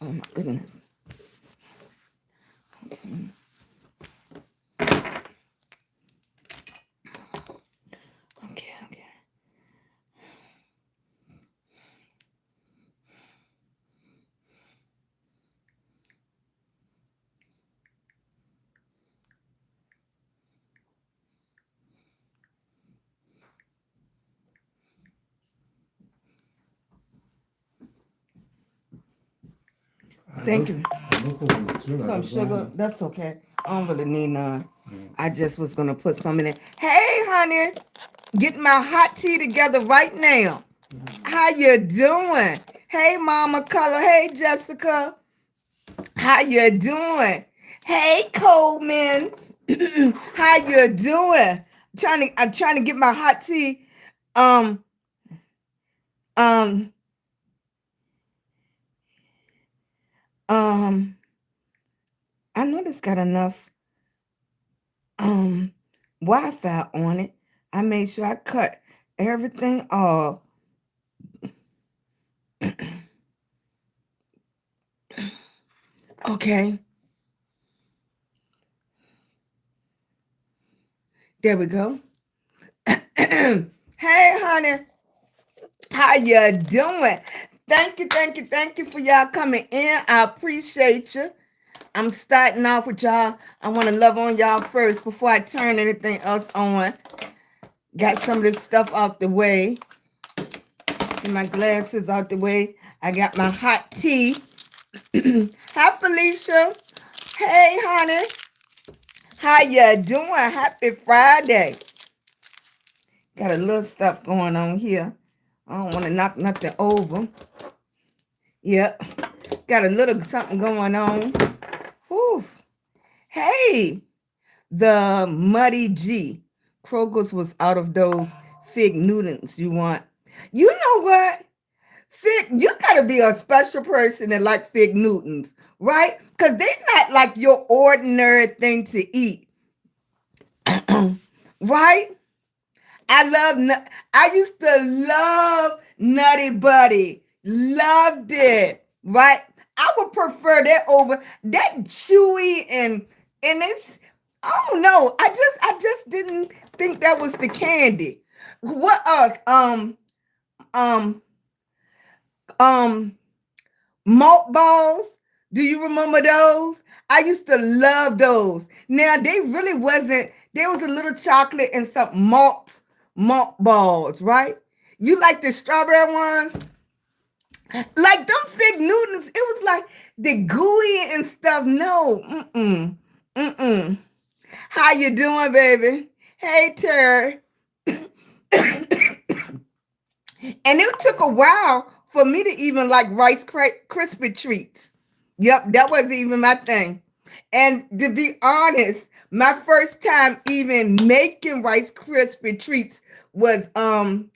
Oh my goodness. Okay, okay. Thank you. Some sugar. That's okay. I don't really need none. I just was gonna put some in it. Hey, honey, getting my hot tea together right now. How you doing? Hey, Mama Color. Hey, Jessica. How you doing? Hey, Coleman. How you doing? I'm trying to get my hot tea. Um, um, um. I know this got enough um Wi-Fi on it. I made sure I cut everything off. Okay, there we go. Hey, honey, how you doing? Thank you for y'all coming in. I appreciate you. I'm starting off with y'all. I want to love on y'all first before I turn anything else on. Got some of this stuff out the way. Get my glasses out the way. I got my hot tea. Hi, Felicia. Hey, honey. How you doing? Happy Friday. Got a little stuff going on here. I don't want to knock nothing over. Yep. Got a little something going on. Whew. Hey, the Muddy G. Kroger's was out of those fig Newtons you want. You know what? You gotta be a special person that like fig Newtons, right? Because they're not like your ordinary thing to eat. Right? I used to love Nutty Buddy. Loved it. Right? I would prefer that over that chewy and it's I don't know. I just didn't think that was the candy. What else? Um um malt balls. Do you remember those? I used to love those. Now they really wasn't. There was a little chocolate and some malt balls, right? You like the strawberry ones? Like them fig Newtons, it was like the gooey and stuff. No, mm-mm. How you doing, baby? Hey, Terry. And it took a while for me to even like Rice Krispie treats. Yep, that wasn't even my thing. And to be honest, my first time even making Rice Krispie treats was 5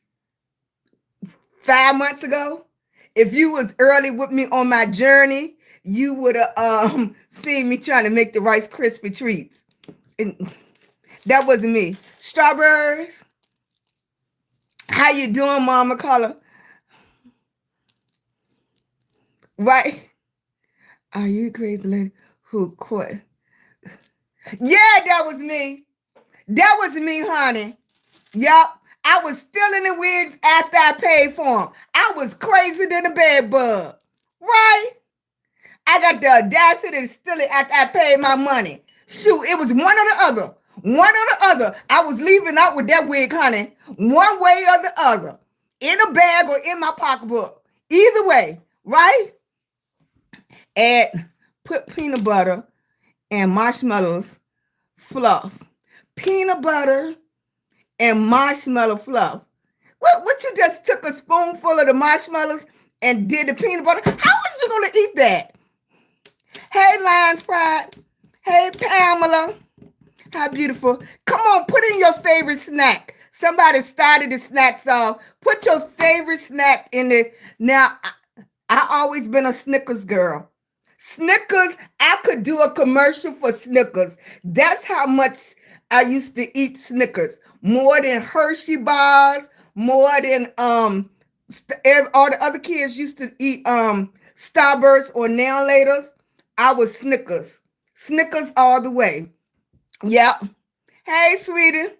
months ago. If you was early with me on my journey, you would have seen me trying to make the Rice Krispie treats. And that wasn't me. Strawberries. How you doing, Mama Color? Right? Are you crazy lady who quit? Yeah, that was me. That was me, honey. Yup. I was stealing the wigs after I paid for them. I was crazy than a bed bug. Right? I got the audacity to steal it after I paid my money. Shoot, it was one or the other. One or the other. I was leaving out with that wig, honey. One way or the other. In a bag or in my pocketbook. Either way, right? Add, put peanut butter and marshmallows fluff. Peanut butter and marshmallow fluff. What you just took a spoonful of the marshmallows and did the peanut butter? How was you gonna eat that? Hey, Lions Pride. Hey, Pamela. How beautiful. Come on, put in your favorite snack. Somebody started the snacks off. Put your favorite snack in there. Now, I always been a Snickers girl. Snickers, I could do a commercial for Snickers. That's how much I used to eat Snickers. More than Hershey bars, more than all the other kids used to eat Starburst or now laters, I was Snickers. Snickers all the way. Yep. Hey, sweetie.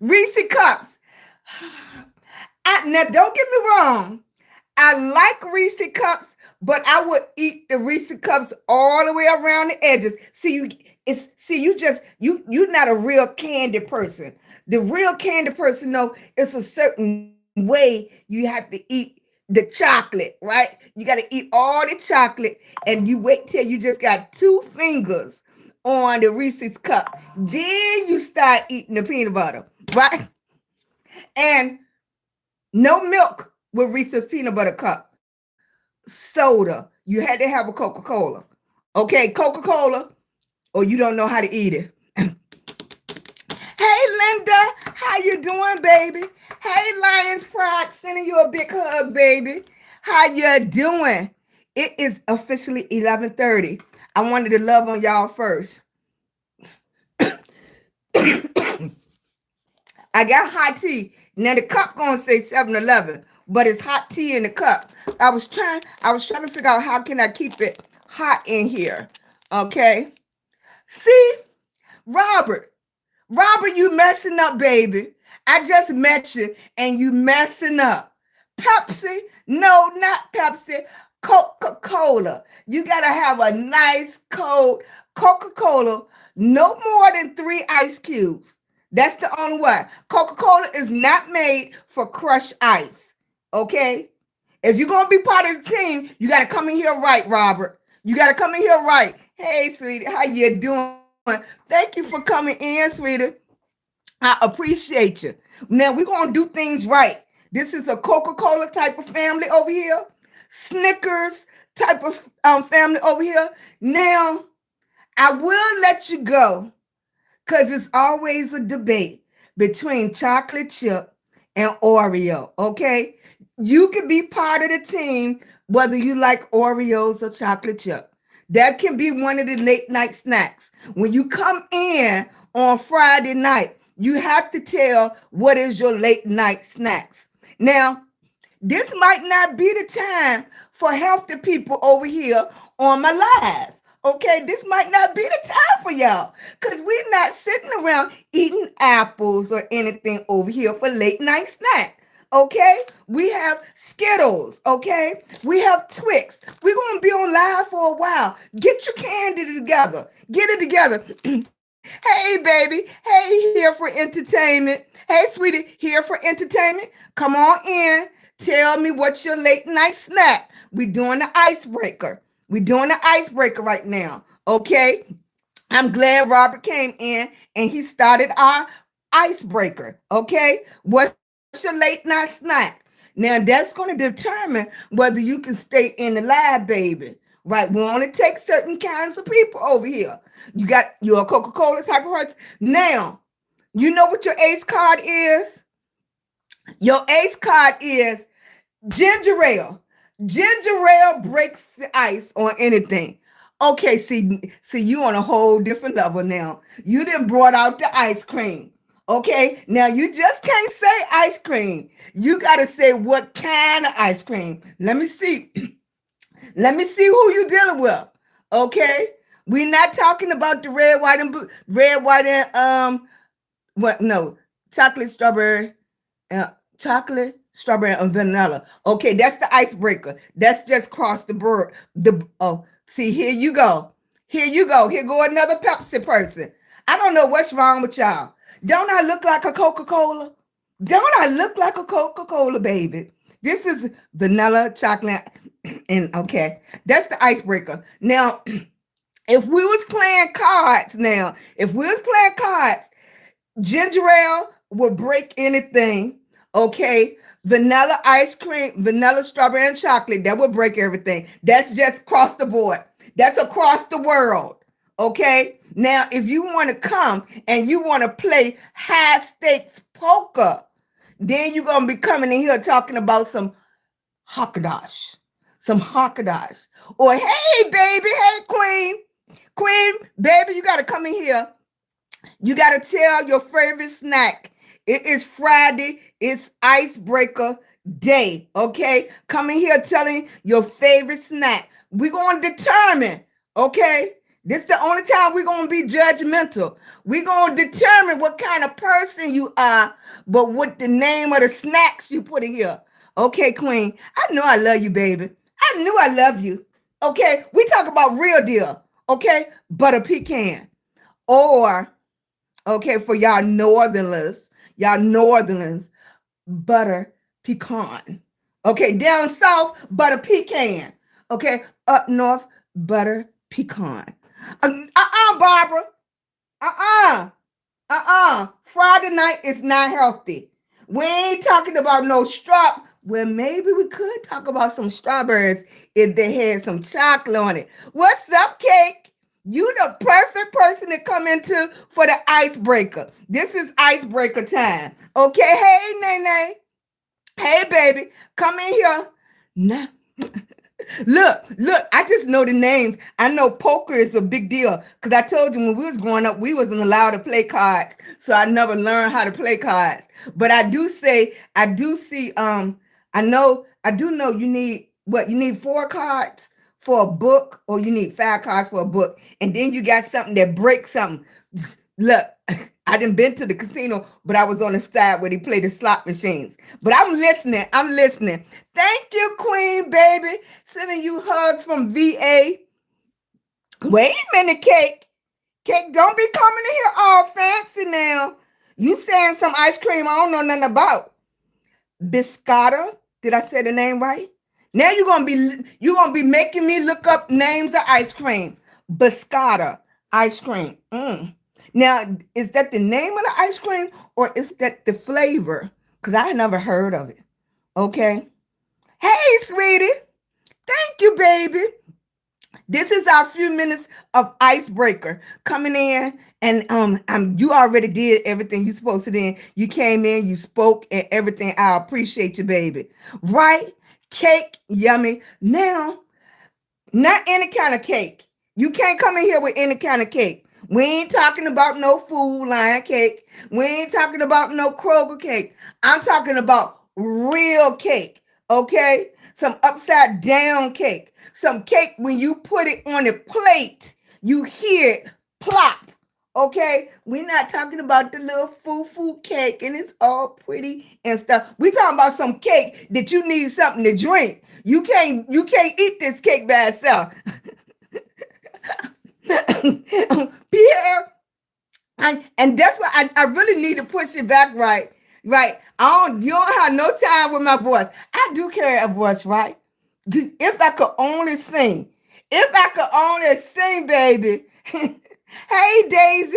Reese cups. Now, don't get me wrong. I like Reese cups, but I would eat the Reese cups all the way around the edges. You're not a real candy person. The real candy person, though, it's a certain way you have to eat the chocolate, right? You got to eat all the chocolate, and you wait till you just got two fingers on the Reese's cup. Then you start eating the peanut butter, right? And no milk with Reese's peanut butter cup. Soda. You had to have a Coca-Cola. Okay, Coca-Cola, or you don't know how to eat it. Hey, Linda, how you doing, baby? Hey, Lions Pride, sending you a big hug, baby. How you doing? It is officially 11:30. I wanted to love on y'all first. I got hot tea. Now the cup gonna say 7-Eleven, but it's hot tea in the cup. I was trying to figure out how can I keep it hot in here. Okay. See, Robert. Robert, you messing up, baby. I just met you and you messing up. Pepsi? No, not Pepsi. Coca-Cola. You gotta have a nice cold Coca-Cola, no more than 3 ice cubes. That's the only way. Coca-Cola is not made for crushed ice. Okay? If you're gonna be part of the team, you gotta come in here right, Robert. You gotta come in here right. Hey, sweetie, how you doing? Thank you for coming in, sweetie. I appreciate you. Now we're gonna do things right. This is a Coca-Cola type of family over here. Snickers type of family over here. Now, I will let you go because it's always a debate between chocolate chip and Oreo, okay? You can be part of the team whether you like Oreos or chocolate chip. That can be one of the late night snacks. When you come in on Friday night, you have to tell what is your late night snacks. Now, this might not be the time for healthy people over here on my live. Okay, this might not be the time for y'all because we're not sitting around eating apples or anything over here for late night snack. Okay, we have Skittles. Okay, we have Twix. We're gonna be on live for a while. Get your candy together. Get it together. Hey, baby. Hey, here for entertainment. Hey, sweetie, here for entertainment. Come on in. Tell me what's your late night snack. We're doing the icebreaker. We're doing the icebreaker right now. Okay. I'm glad Robert came in and he started our icebreaker. Okay. What's your late night snack? Now that's going to determine whether you can stay in the lab, baby. Right. We only take certain kinds of people over here. You're a Coca-Cola type of person. Now, you know what your ace card is? Your ace card is ginger ale. Ginger ale breaks the ice on anything. Okay, see, you on a whole different level now. You done brought out the ice cream. Okay, now you just can't say ice cream. You gotta say what kind of ice cream. Let me see. Let me see who you dealing with. Okay, we're not talking about the red, white, and blue, red, white, and what? No, chocolate, strawberry, uh, chocolate, strawberry, and vanilla. Okay, that's the icebreaker. That's just cross the board. See, here you go. Here you go. Here go another Pepsi person. I don't know what's wrong with y'all. Don't I look like a Coca-Cola? Don't I look like a Coca-Cola, baby? This is vanilla, chocolate, and okay, that's the icebreaker. Now, if we was playing cards, ginger ale will break anything. Okay. Vanilla ice cream, vanilla strawberry and chocolate, that will break everything. That's just across the board. That's across the world. Okay. Now, if you want to come and you want to play high stakes poker, then you're going to be coming in here talking about some Hakadosh. Some Hakadosh. Or, hey, baby, hey, queen. Queen, baby, you got to come in here. You got to tell your favorite snack. It is Friday. It's icebreaker day. Okay. Come in here telling your favorite snack. we're going to determine, okay? This is the only time we're going to be judgmental. We're going to determine what kind of person you are, but what the name of the snacks you put in here. Okay, Queen, I know I love you, baby. I knew I love you. Okay, we talk about real deal. Okay, butter pecan. Or, okay, for y'all northerners, butter pecan. Okay, down south, butter pecan. Okay, up north, butter pecan. Barbara. Uh-uh. Friday night is not healthy. We ain't talking about no straw. Well, maybe we could talk about some strawberries if they had some chocolate on it. What's up, Cake? You the perfect person to come into for the icebreaker. This is icebreaker time. Okay, hey, Nene. Hey, baby, come in here. Nah. Look, I just know the names. I know poker is a big deal because I told you when we was growing up, we wasn't allowed to play cards. So I never learned how to play cards. But I do see, I do know you need what? You need 4 cards for a book, or you need 5 cards for a book. And then you got something that breaks something. Look, I didn't been to the casino, but I was on the side where they play the slot machines. But I'm listening. Thank you, Queen, baby. Sending you hugs from VA. Wait a minute, Cake. Cake, don't be coming in here all fancy now. You saying some ice cream I don't know nothing about. Biscotta. Did I say the name right? Now you're gonna be making me look up names of ice cream. Biscotta ice cream. Now, is that the name of the ice cream or is that the flavor? Because I never heard of it. Okay. Hey, sweetie. Thank you, baby. This is our few minutes of icebreaker coming in, and you already did everything you supposed to do. You came in, you spoke, and everything. I appreciate you, baby. Right? Cake, yummy. Now, not any kind of cake. You can't come in here with any kind of cake. We ain't talking about no Food Lion cake. We ain't talking about no Kroger cake. I'm talking about real cake, okay? Some upside down cake. Some cake when you put it on a plate, you hear it plop, okay? We're not talking about the little foo-foo cake and it's all pretty and stuff. We talking about some cake that you need something to drink. You can't eat this cake by itself. Pierre, and that's why I really need to push it back, right? You don't have no time with my voice. I do carry a voice, right? If I could only sing. Baby. Hey, Daisy,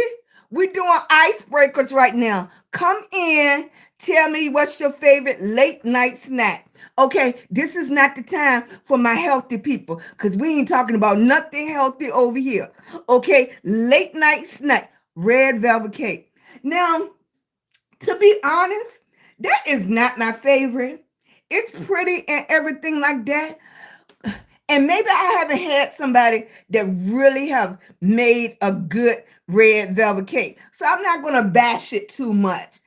we're doing icebreakers right now. Come in. Tell me what's your favorite late night snack. Okay, this is not the time for my healthy people because we ain't talking about nothing healthy over here. Okay, late night snack, red velvet cake. Now, to be honest, that is not my favorite. It's pretty and everything like that. And maybe I haven't had somebody that really have made a good red velvet cake. So I'm not going to bash it too much.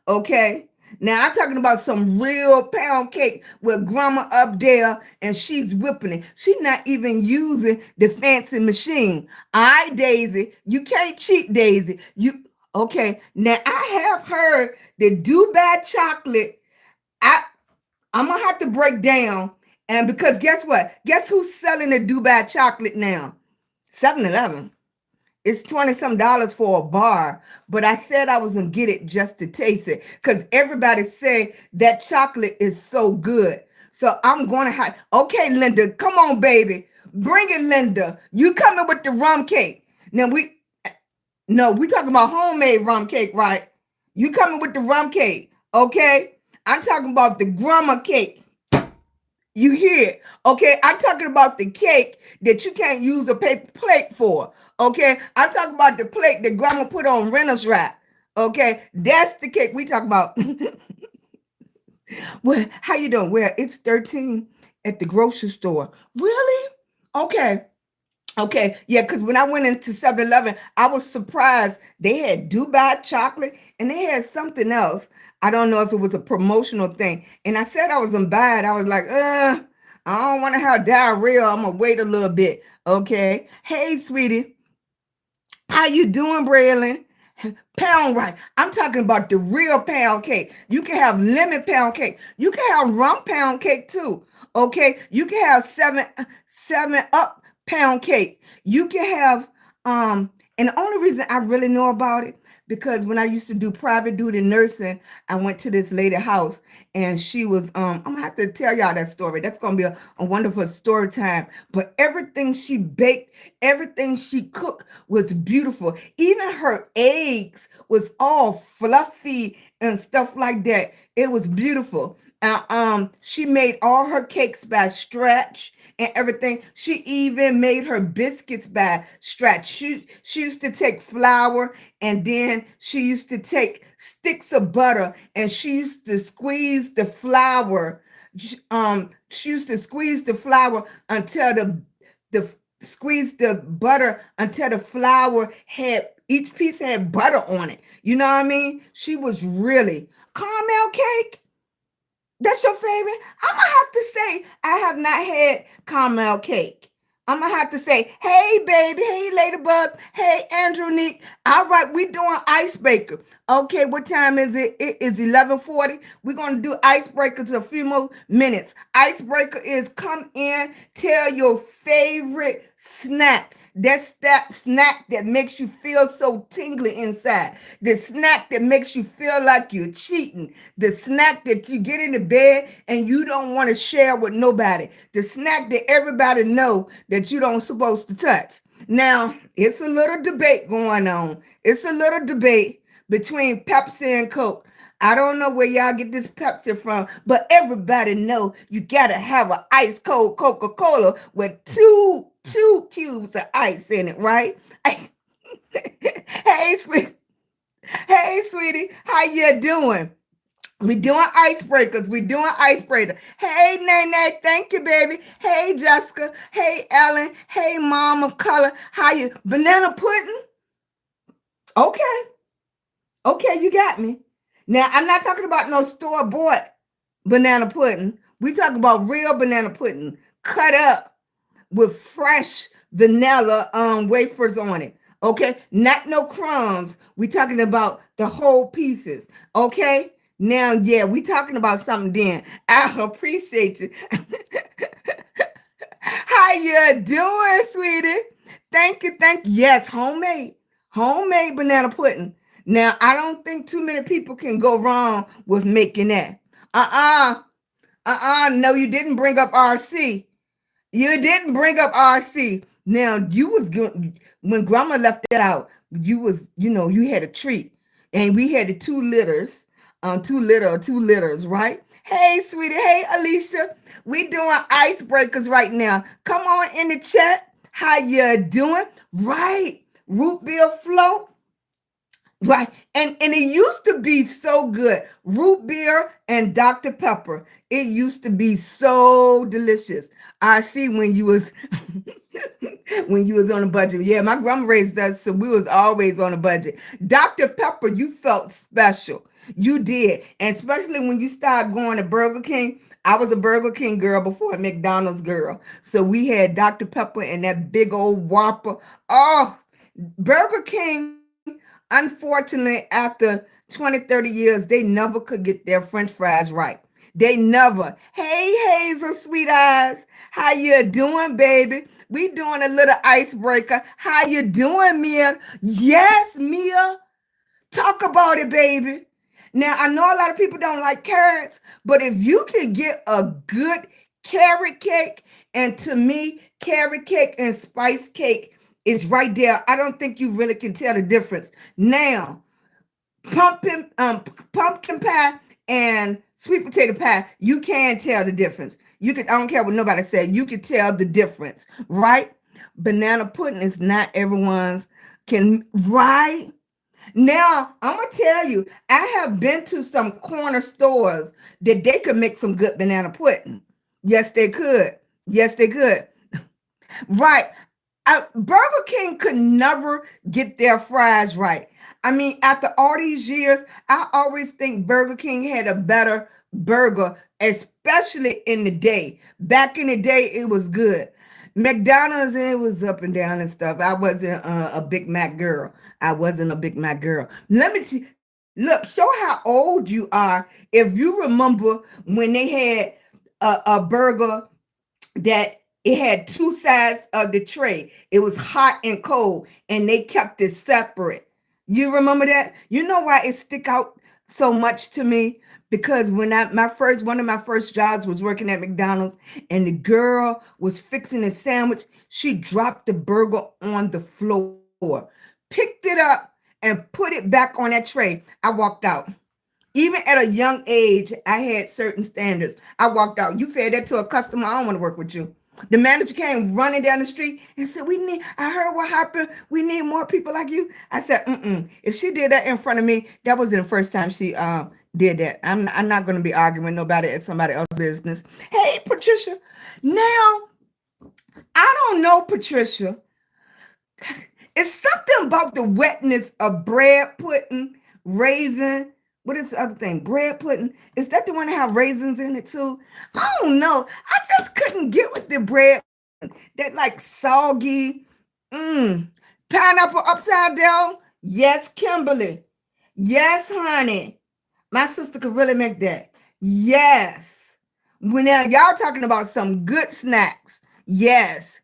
Okay? Now I'm talking about some real pound cake with grandma up there and she's whipping it. She's not even using the fancy machine. All right, Daisy. You can't cheat, Daisy. Okay. Now I have heard the Dubai chocolate. I'm gonna have to break down. And because guess what? Guess who's selling the Dubai chocolate now? 7-Eleven. It's $20 for a bar, but I said I was gonna get it just to taste it because everybody say that chocolate is so good. So I'm gonna have. Okay, Linda, come on, baby, bring it, Linda. You coming with the rum cake? Now we talking about homemade rum cake, right? You coming with the rum cake? Okay, I'm talking about the grandma cake. You hear it? Okay, I'm talking about the cake that you can't use a paper plate for. Okay, I'm talking about the plate that grandma put on Renner's wrap. Okay, that's the cake we talk about. Well, how you doing? Well, it's 13 at the grocery store. Really? Okay, yeah, because when I went into 7-Eleven, I was surprised. They had Dubai chocolate and they had something else. I don't know if it was a promotional thing. And I said I was gonna buy it. I was like, I don't want to have diarrhea. I'm gonna wait a little bit. Okay. Hey, sweetie, how you doing, Braylon? Pound right. I'm talking about the real pound cake. You can have lemon pound cake. You can have rum pound cake too. Okay. You can have seven up pound cake. You can have and the only reason I really know about it because when I used to do private duty nursing, I went to this lady house and she was I'm gonna have to tell y'all that story. That's gonna be a wonderful story time. But everything she baked, everything she cooked was beautiful. Even her eggs was all fluffy and stuff like that. It was beautiful. She made all her cakes by stretch and everything. She even made her biscuits by stretch. She used to take flour and then she used to take sticks of butter and she used to squeeze the flour. She used to squeeze the flour until the squeeze the butter until the flour had each piece had butter on it. You know what I mean? She was really caramel cake. That's your favorite? I'm gonna have to say I have not had caramel cake. I'm gonna have to say, hey baby, hey Ladybug, hey Andrew Nick. All right, we doing Icebreaker. Okay, what time is it? It is 11:40. We're gonna do Icebreaker to a few more minutes. Icebreaker is come in, tell your favorite snack. That's that snack that makes you feel so tingly inside. The snack that makes you feel like you're cheating. The snack that you get into bed and you don't want to share with nobody. The snack that everybody know that you don't supposed to touch. Now, it's a little debate going on. It's a little debate between Pepsi and Coke. I don't know where y'all get this Pepsi from, but everybody know you gotta have an ice cold Coca-Cola with two cubes of ice in it, right? Hey, sweet, hey, sweetie, how you doing? We doing icebreakers. We doing icebreaker. Hey, Nene, thank you, baby. Hey, Jessica. Hey, Ellen. Hey, Mom of Color. How you? Banana pudding? Okay. Okay, you got me. Now, I'm not talking about no store-bought banana pudding. We talking about real banana pudding, cut up with fresh vanilla wafers on it. Okay, not no crumbs. We talking about the whole pieces. Okay. Now, yeah, we talking about something then. I appreciate you. How you doing, sweetie? Thank you, thank you. Yes, homemade banana pudding. Now, I don't think too many people can go wrong with making that. Uh-uh, no, you didn't bring up RC. You didn't bring up RC. Now you was good when grandma left that out. You was, you had a treat. And we had the two litters, right? Hey, sweetie. Hey, Alicia. We doing icebreakers right now. Come on in the chat. How you doing? Right. Root beer float. Right. And it used to be so good. Root beer and Dr. Pepper. It used to be so delicious. I see when you was when you was on a budget. Yeah, my grandma raised us, so we was always on a budget. Dr. Pepper, you felt special. You did. And especially when you started going to Burger King. I was a Burger King girl before a McDonald's girl. So we had Dr. Pepper and that big old Whopper. Oh, Burger King, unfortunately, after 20, 30 years, they never could get their French fries right. They never. Hey, Hazel, sweet eyes. How you doing, baby? We doing a little icebreaker. How you doing, Mia? Yes, Mia. Talk about it, baby. Now, I know a lot of people don't like carrots, but if you can get a good carrot cake, and to me, carrot cake and spice cake is right there. I don't think you really can tell the difference. Now, pumpkin pumpkin pie and sweet potato pie, you can tell the difference. You could, I don't care what nobody said, you could tell the difference, right? Banana pudding is not everyone's can, right? Now, I'm gonna tell you, I have been to some corner stores that they could make some good banana pudding. Yes, they could. Yes, they could. Right. Burger King could never get their fries right. I mean, after all these years, I always think Burger King had a better burger, especially in the day. Back in the day, it was good. McDonald's, it was up and down and stuff. I wasn't a Big Mac girl. I wasn't a Big Mac girl. Let me see. Look, show how old you are if you remember when they had a burger that it had two sides of the tray. It was hot and cold, and they kept it separate. You remember that? You know why it stick out so much to me? Because when I my first one of my first jobs was working at McDonald's, and the girl was fixing a sandwich, she dropped the burger on the floor, picked it up, and put it back on that tray. I walked out. Even at a young age, I had certain standards. I walked out. You fed that to a customer, I don't want to work with you. The manager came running down the street and said, I heard what happened. We need more people like you. I said, mm-mm. If she did that in front of me, that wasn't the first time she did that. I'm not going to be arguing with nobody at somebody else's business. Hey, Patricia. Now, I don't know, Patricia. It's something about the wetness of bread pudding, raisin. What is the other thing? Bread pudding. Is that the one that have raisins in it too? I don't know. I just couldn't get with the bread pudding. That like soggy. Pineapple upside down. Yes, Kimberly. Yes, honey. My sister could really make that. Yes. When now y'all talking about some good snacks. Yes.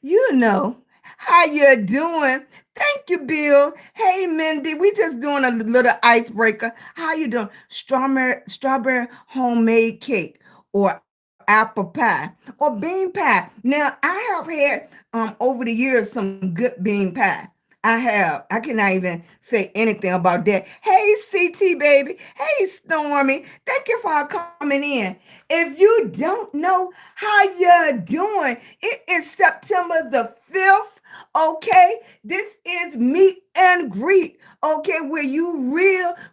You know, how you doing? Thank you, Bill. Hey, Mindy, we just doing a little icebreaker. How you doing? Strawberry homemade cake or apple pie or bean pie. Now, I have had over the years some good bean pie. I have. I cannot even say anything about that. Hey, CT baby. Hey, Stormy. Thank you for coming in. If you don't know how you're doing, it is September the 5th. Okay, this is meet and greet. Okay, where you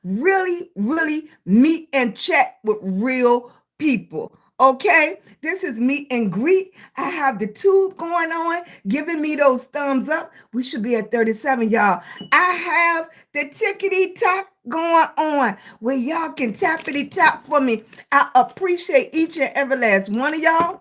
really meet and chat with real people. Okay, this is meet and greet. I have the tube going on, giving me those thumbs up. We should be at 37, y'all. I have the tickety talk going on where y'all can tappity tap for me. I appreciate each and every last one of y'all.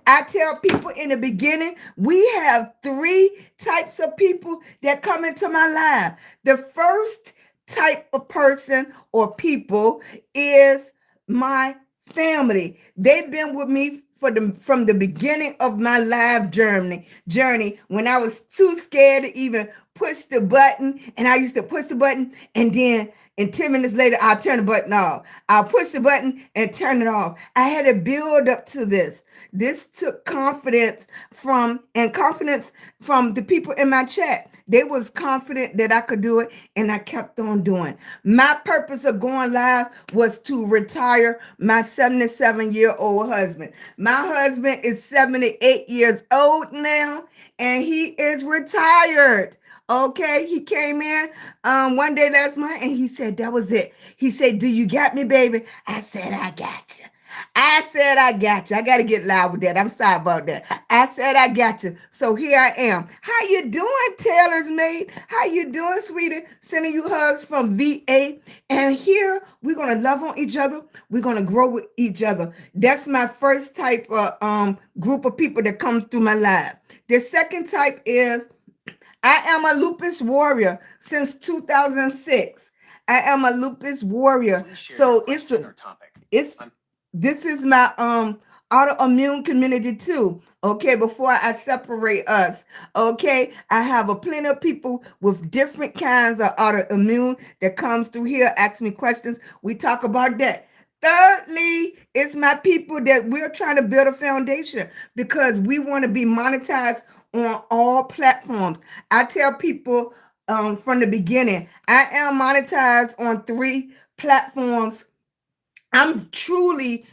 I tell people in the beginning, we have three types of people that come into my life. The first type of person or people is my family. They've been with me from the beginning of my life journey when I was too scared to even push the button. And I used to push the button and 10 minutes later, I'll turn the button off. I'll push the button and turn it off. I had to build up to this. This took confidence from the people in my chat. They was confident that I could do it, and I kept on doing. My purpose of going live was to retire my 77-year-old husband. My husband is 78 years old now, and he is retired. Okay, he came in one day last month and he said, that was it. He said, do you got me, baby? I said, I got you. I said, I got you. I got to get loud with that. I'm sorry about that. I said, I got you. So here I am. How you doing, Taylor's Maid? How you doing, sweetie? Sending you hugs from VA. And here we're going to love on each other. We're going to grow with each other. That's my first type of group of people that comes through my life. The second type is I am a lupus warrior since 2006. I am a lupus warrior. So it's this is my autoimmune community too. Okay, before I separate us. Okay, I have a plenty of people with different kinds of autoimmune that comes through here, ask me questions. We talk about that. Thirdly, it's my people that we're trying to build a foundation because we want to be monetized on all platforms. I tell people from the beginning, I am monetized on 3 platforms. I'm truly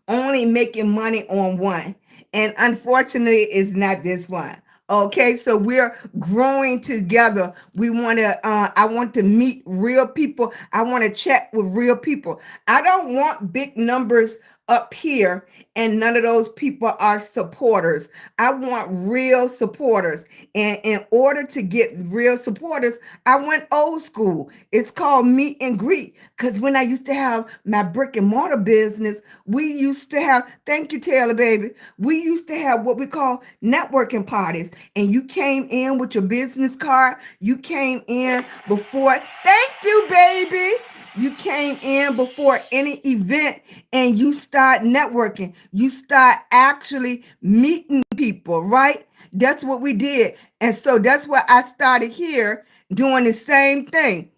only making money on one. And unfortunately, it's not this one. Okay, so we're growing together. We want to, I want to meet real people. I want to chat with real people. I don't want big numbers up here and none of those people are supporters. I want real supporters. And in order to get real supporters, I went old school. It's called meet and greet. Because when I used to have my brick and mortar business, we used to have, thank you, Taylor, baby. We used to have what we call networking parties. And you came in with your business card. You came in before, thank you, baby. You came in before any event and you start networking. You start actually meeting people, right? That's what we did. And so that's why I started here doing the same thing.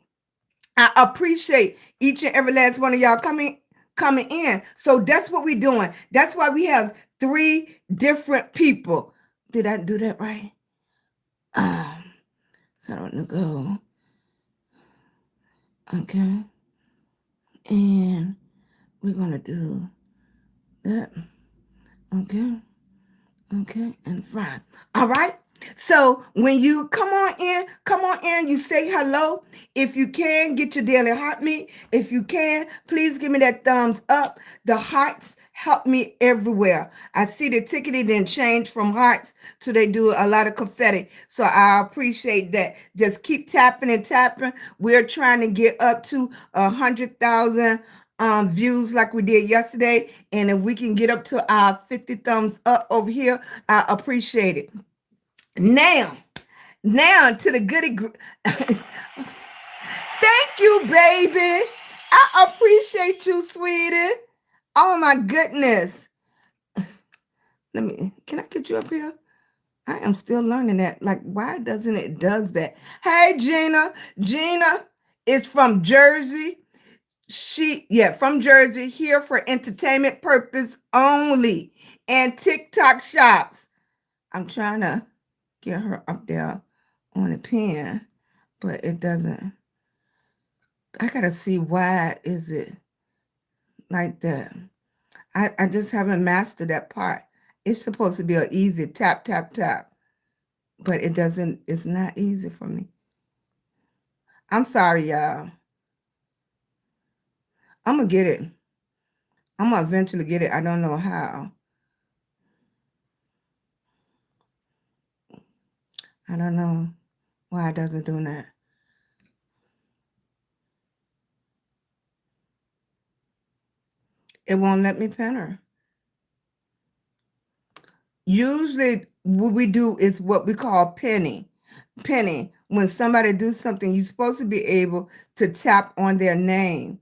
I appreciate each and every last one of y'all coming in. So that's what we're doing. That's why we have 3 different people. Did I do that right? So I don't go. Okay. And we're gonna do that. Okay. Okay. And fine. All right. So when you come on in, you say hello. If you can, get your daily heart meet. If you can, please give me that thumbs up. The hearts help me everywhere. I see the ticketing didn't change from hearts to they do a lot of confetti. So I appreciate that. Just keep tapping and tapping. We're trying to get up to 100,000 views like we did yesterday. And if we can get up to our 50 thumbs up over here, I appreciate it. Now to the goody. Thank you, baby. I appreciate you, sweetie. Oh my goodness. Can I get you up here? I am still learning that. Like, why doesn't it does that? Hey, Gina. Gina is from Jersey. From Jersey, here for entertainment purpose only. And TikTok shops. I'm trying to get her up there on a pen, but it doesn't. I gotta see why is it like that. I just haven't mastered that part. It's supposed to be an easy tap, tap, tap, but it doesn't, it's not easy for me. I'm sorry, y'all. I'm gonna get it. I'm gonna eventually get it. I don't know how. I don't know why it doesn't do that. It won't let me pin her. Usually what we do is what we call pinning. Pinning. When somebody do something, you're supposed to be able to tap on their name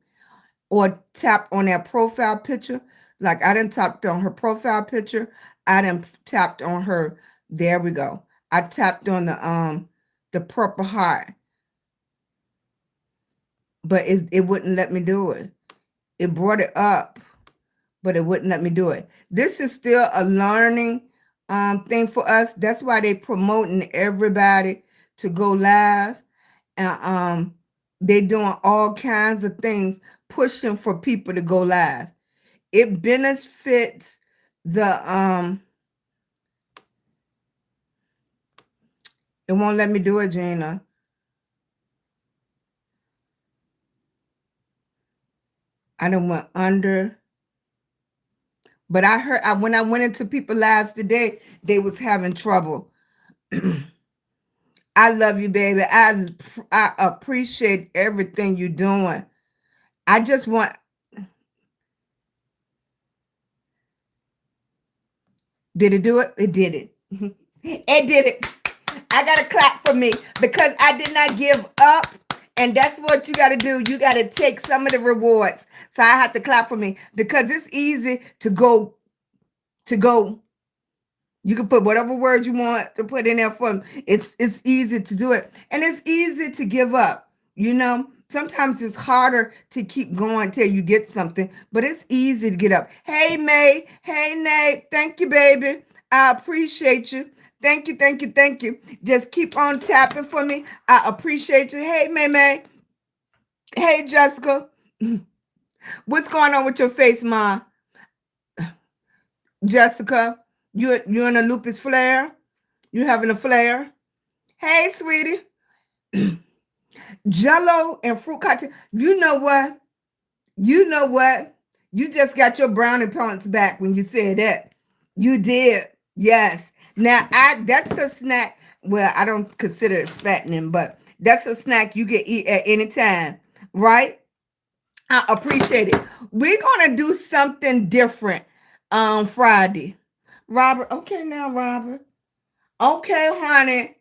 or tap on their profile picture. Like I didn't tapped on her profile picture. I didn't tapped on her. There we go. I tapped on the purple heart. But it wouldn't let me do it. It brought it up, but it wouldn't let me do it. This is still a learning thing for us. That's why they promoting everybody to go live. And they doing all kinds of things, pushing for people to go live. It benefits the it won't let me do it, Gina. I done went under. But I heard when I went into people lives today, they was having trouble. I love you, baby. I appreciate everything you're doing. I just want. Did it do it? It did it. It did it. I got to clap for me because I did not give up. And that's what you got to do. You got to take some of the rewards. So I have to clap for me because it's easy to go. You can put whatever word you want to put in there for them. It's easy to do it. And it's easy to give up. You know, sometimes it's harder to keep going till you get something, but it's easy to get up. Hey, May. Hey, Nate. Thank you, baby. I appreciate you. Thank you, thank you, thank you. Just keep on tapping for me. I appreciate you. Hey, May. Hey, Jessica. What's going on with your face, Ma? Jessica, you in a lupus flare? You having a flare? Hey, sweetie. Jello and fruit cocktail. You know what? You just got your brownie points back when you said that. You did. Yes. Now I that's a snack. Well, I don't consider it fattening, but that's a snack you can eat at any time, right? I appreciate it. We're gonna do something different on Friday. Robert, okay now, Robert. Okay, honey.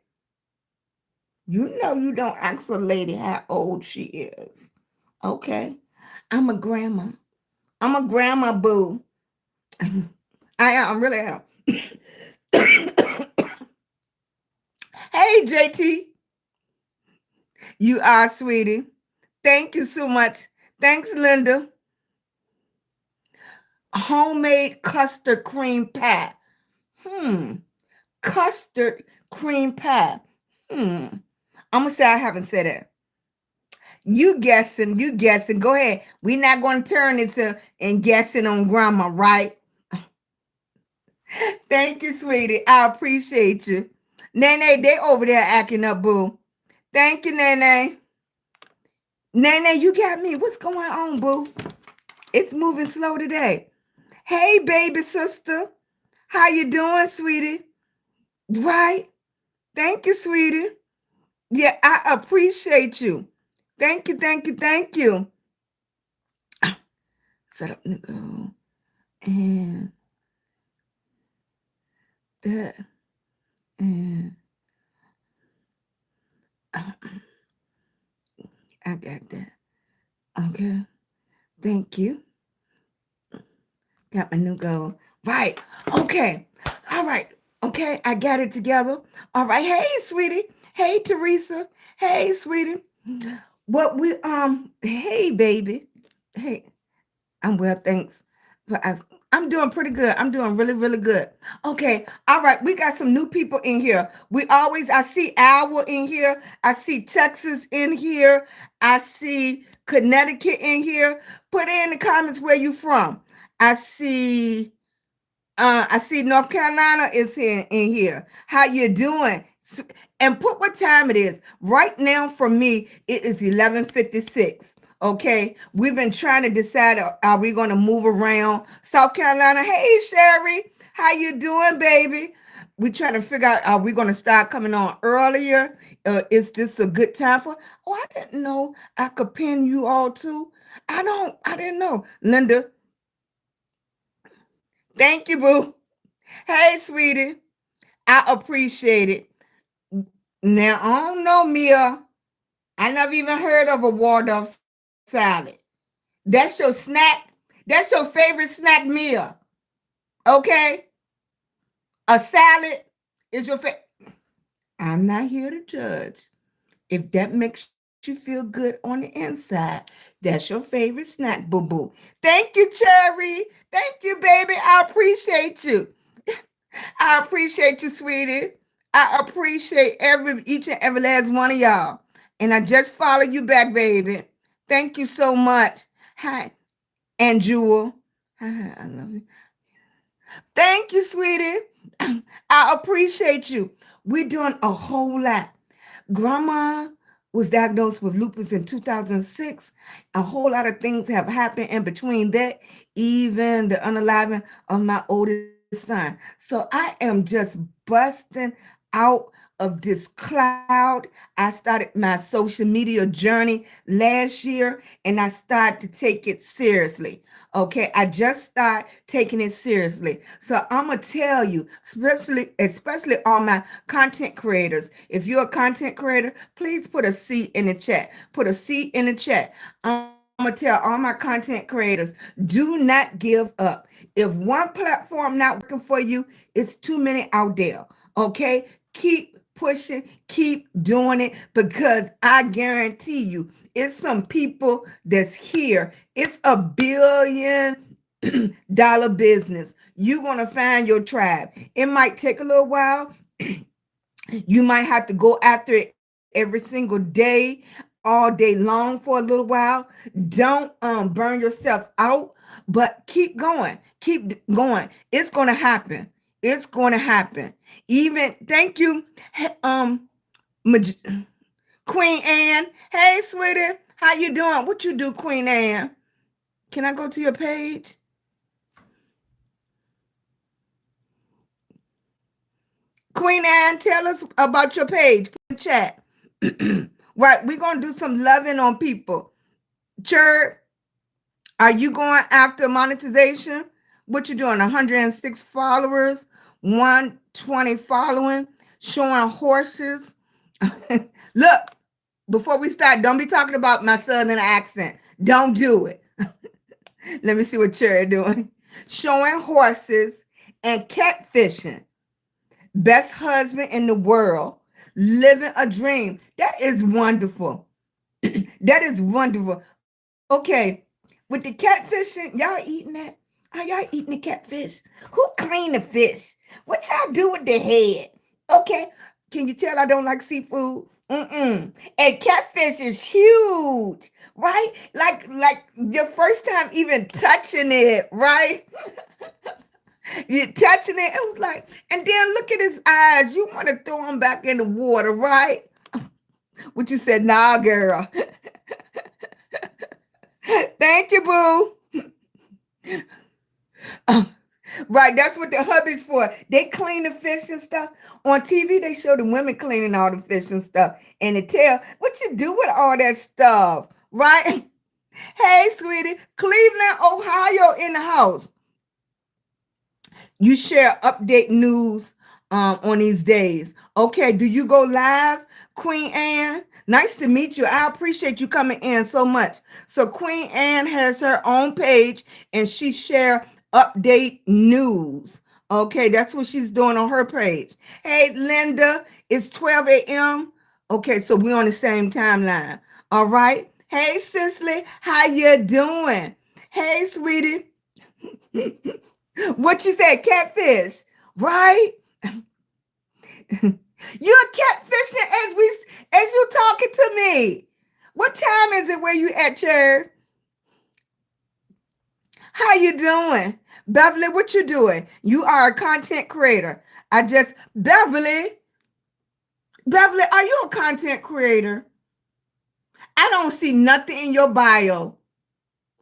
You know you don't ask a lady how old she is. Okay. I'm a grandma. I'm a grandma boo. I am, I really am. Hey, JT, you are sweetie. Thank you so much. Thanks, Linda. Homemade custard cream pie. Hmm. Custard cream pie. Hmm. I'm gonna say I haven't said it. You guessing, you guessing. Go ahead. We're not gonna turn into and guessing on grandma, right? Thank you, sweetie. I appreciate you. Nene, they over there acting up, boo. Thank you, Nene. Nene, you got me. What's going on, boo? It's moving slow today. Hey, baby sister. How you doing, sweetie? Right? Thank you, sweetie. Yeah, I appreciate you. Thank you, thank you, thank you. Set up the go. And that. And I got that. Okay. Thank you. Got my new goal. Right. Okay. All right. Okay. I got it together. All right. Hey, sweetie. Hey, Teresa. Hey, sweetie. What we hey baby. Hey, I'm well, thanks for asking. I'm doing pretty good. I'm doing really, really good. Okay, all right. We got some new people in here. I see Iowa in here. I see Texas in here. I see Connecticut in here. Put in the comments where you from. I see I see North Carolina is here in here. How you doing? And put what time it is. Right now for me, it is 11:56. Okay. We've been trying to decide are we going to move around South Carolina? Hey Sherry, how you doing, baby? We're trying to figure out are we going to start coming on earlier? Is this a good time for? Oh, I didn't know I could pin you all too. I didn't know. Linda, thank you, boo. Hey, sweetie. I appreciate it. Now, I don't know, Mia. I never even heard of a Waldorf salad. That's your snack. That's your favorite snack meal. Okay? A salad is your favorite. I'm not here to judge. If that makes you feel good on the inside, that's your favorite snack, boo boo. Thank you, Cherry. Thank you, baby. I appreciate you. I appreciate you, sweetie. I appreciate each and every last one of y'all. And I just follow you back, baby. Thank you so much. Hi, and Jewel. Hi, I love you. Thank you, sweetie. I appreciate you. We're doing a whole lot. Grandma was diagnosed with lupus in 2006. A whole lot of things have happened in between that, even the unaliving of my oldest son. So I am just busting out of this cloud. I started my social media journey last year and I started to take it seriously. Okay, I just started taking it seriously. So I'm gonna tell you, especially all my content creators. If you're a content creator, please put a C in the chat. Put a C in the chat. I'm gonna tell all my content creators, do not give up. If one platform not working for you, it's too many out there. Okay, keep pushing, keep doing it because I guarantee you, it's some people that's here. It's a billion-dollar business. You're gonna find your tribe. It might take a little while. You might have to go after it every single day, all day long for a little while. Don't burn yourself out, but keep going. Keep going. It's going to happen. It's going to happen. Even thank you, Maj- Queen Anne. Hey, sweetie, how you doing? What you do, Queen Anne? Can I go to your page? Queen Anne, tell us about your page. Put in the chat. Right, we're gonna do some loving on people. Church, are you going after monetization? What you doing? 106 followers, 120 following, showing horses. Look, before we start, don't be talking about my southern accent. Don't do it. Let me see what you're doing. Showing horses and catfishing. Best husband in the world. Living a dream. That is wonderful. That is wonderful. Okay, with the catfishing, y'all eating that? Are y'all eating the catfish? Who clean the fish? What y'all do with the head? Okay, can you tell I don't like seafood? Mm-mm. And catfish is huge, right? Like your first time even touching it, right? You touching it, it was like, and then look at his eyes. You want to throw him back in the water, right? What you said, nah, girl. Thank you, boo. Right, that's what the hubby's for. They clean the fish and stuff. On TV, they show the women cleaning all the fish and stuff. And they tell what you do with all that stuff, right? Hey, sweetie, Cleveland, Ohio in the house. You share update news on these days. Okay, do you go live, Queen Anne? Nice to meet you. I appreciate you coming in so much. So Queen Anne has her own page and she share update news. Okay, that's what she's doing on her page. Hey, Linda, it's 12 a.m. Okay, so we're on the same timeline. All right. Hey, Cicely, how you doing? Hey, sweetie. What you said, catfish, right? You're catfishing as you talking to me. What time is it where you at, Cher? How you doing? Beverly, what you doing? You are a content creator. Beverly, are you a content creator? I don't see nothing in your bio.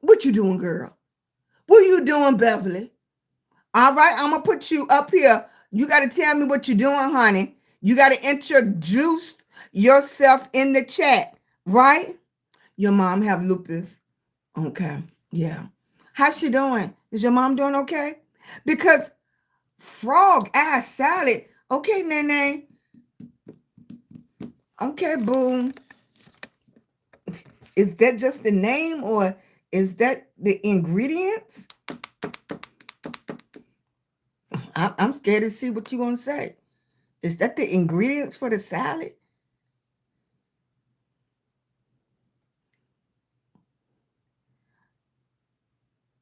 What you doing, girl? What you doing, Beverly? All right, I'm gonna put you up here. You got to tell me what you're doing, honey. You got to introduce yourself in the chat, right? Your mom have lupus. Okay, yeah. How's she doing? Is your mom doing okay? Because frog eye salad. Okay, Nene. Okay, boom. Is that just the name or is that the ingredients? I'm scared to see what you're going to say. Is that the ingredients for the salad?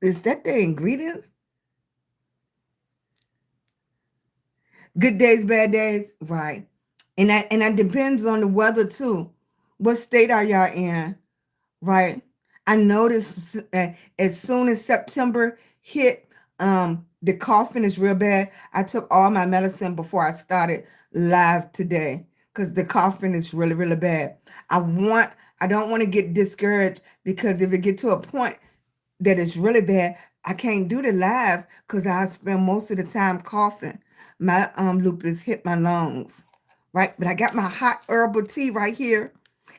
Is that the ingredients? Good days, bad days, right? And that depends on the weather too. What state are y'all in, right? I noticed as soon as September hit, the coughing is real bad. I took all my medicine before I started live today because the coughing is really, really bad. I don't want to get discouraged because if it get to a point that is really bad, I can't do the live because I spend most of the time coughing. My lupus hit my lungs, right? But I got my hot herbal tea right here,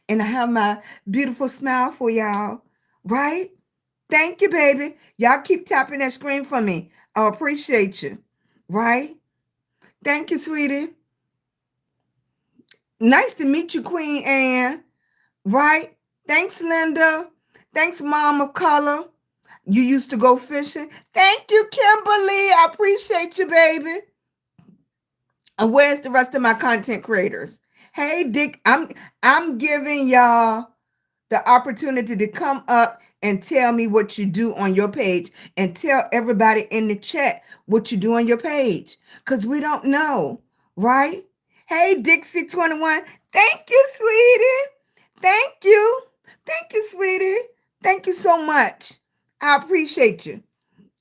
and I have my beautiful smile for y'all, right? Thank you, baby. Y'all keep tapping that screen for me. I appreciate you, right? Thank you, sweetie. Nice to meet you, Queen Anne, right? Thanks, Linda. Thanks, Mom of Color. You used to go fishing. Thank you, Kimberly. I appreciate you, baby. And where's the rest of my content creators? Hey, Dick, I'm giving y'all the opportunity to come up and tell me what you do on your page and tell everybody in the chat what you do on your page because we don't know, right? Hey, Dixie21, thank you, sweetie. Thank you. Thank you, sweetie. Thank you so much. I appreciate you.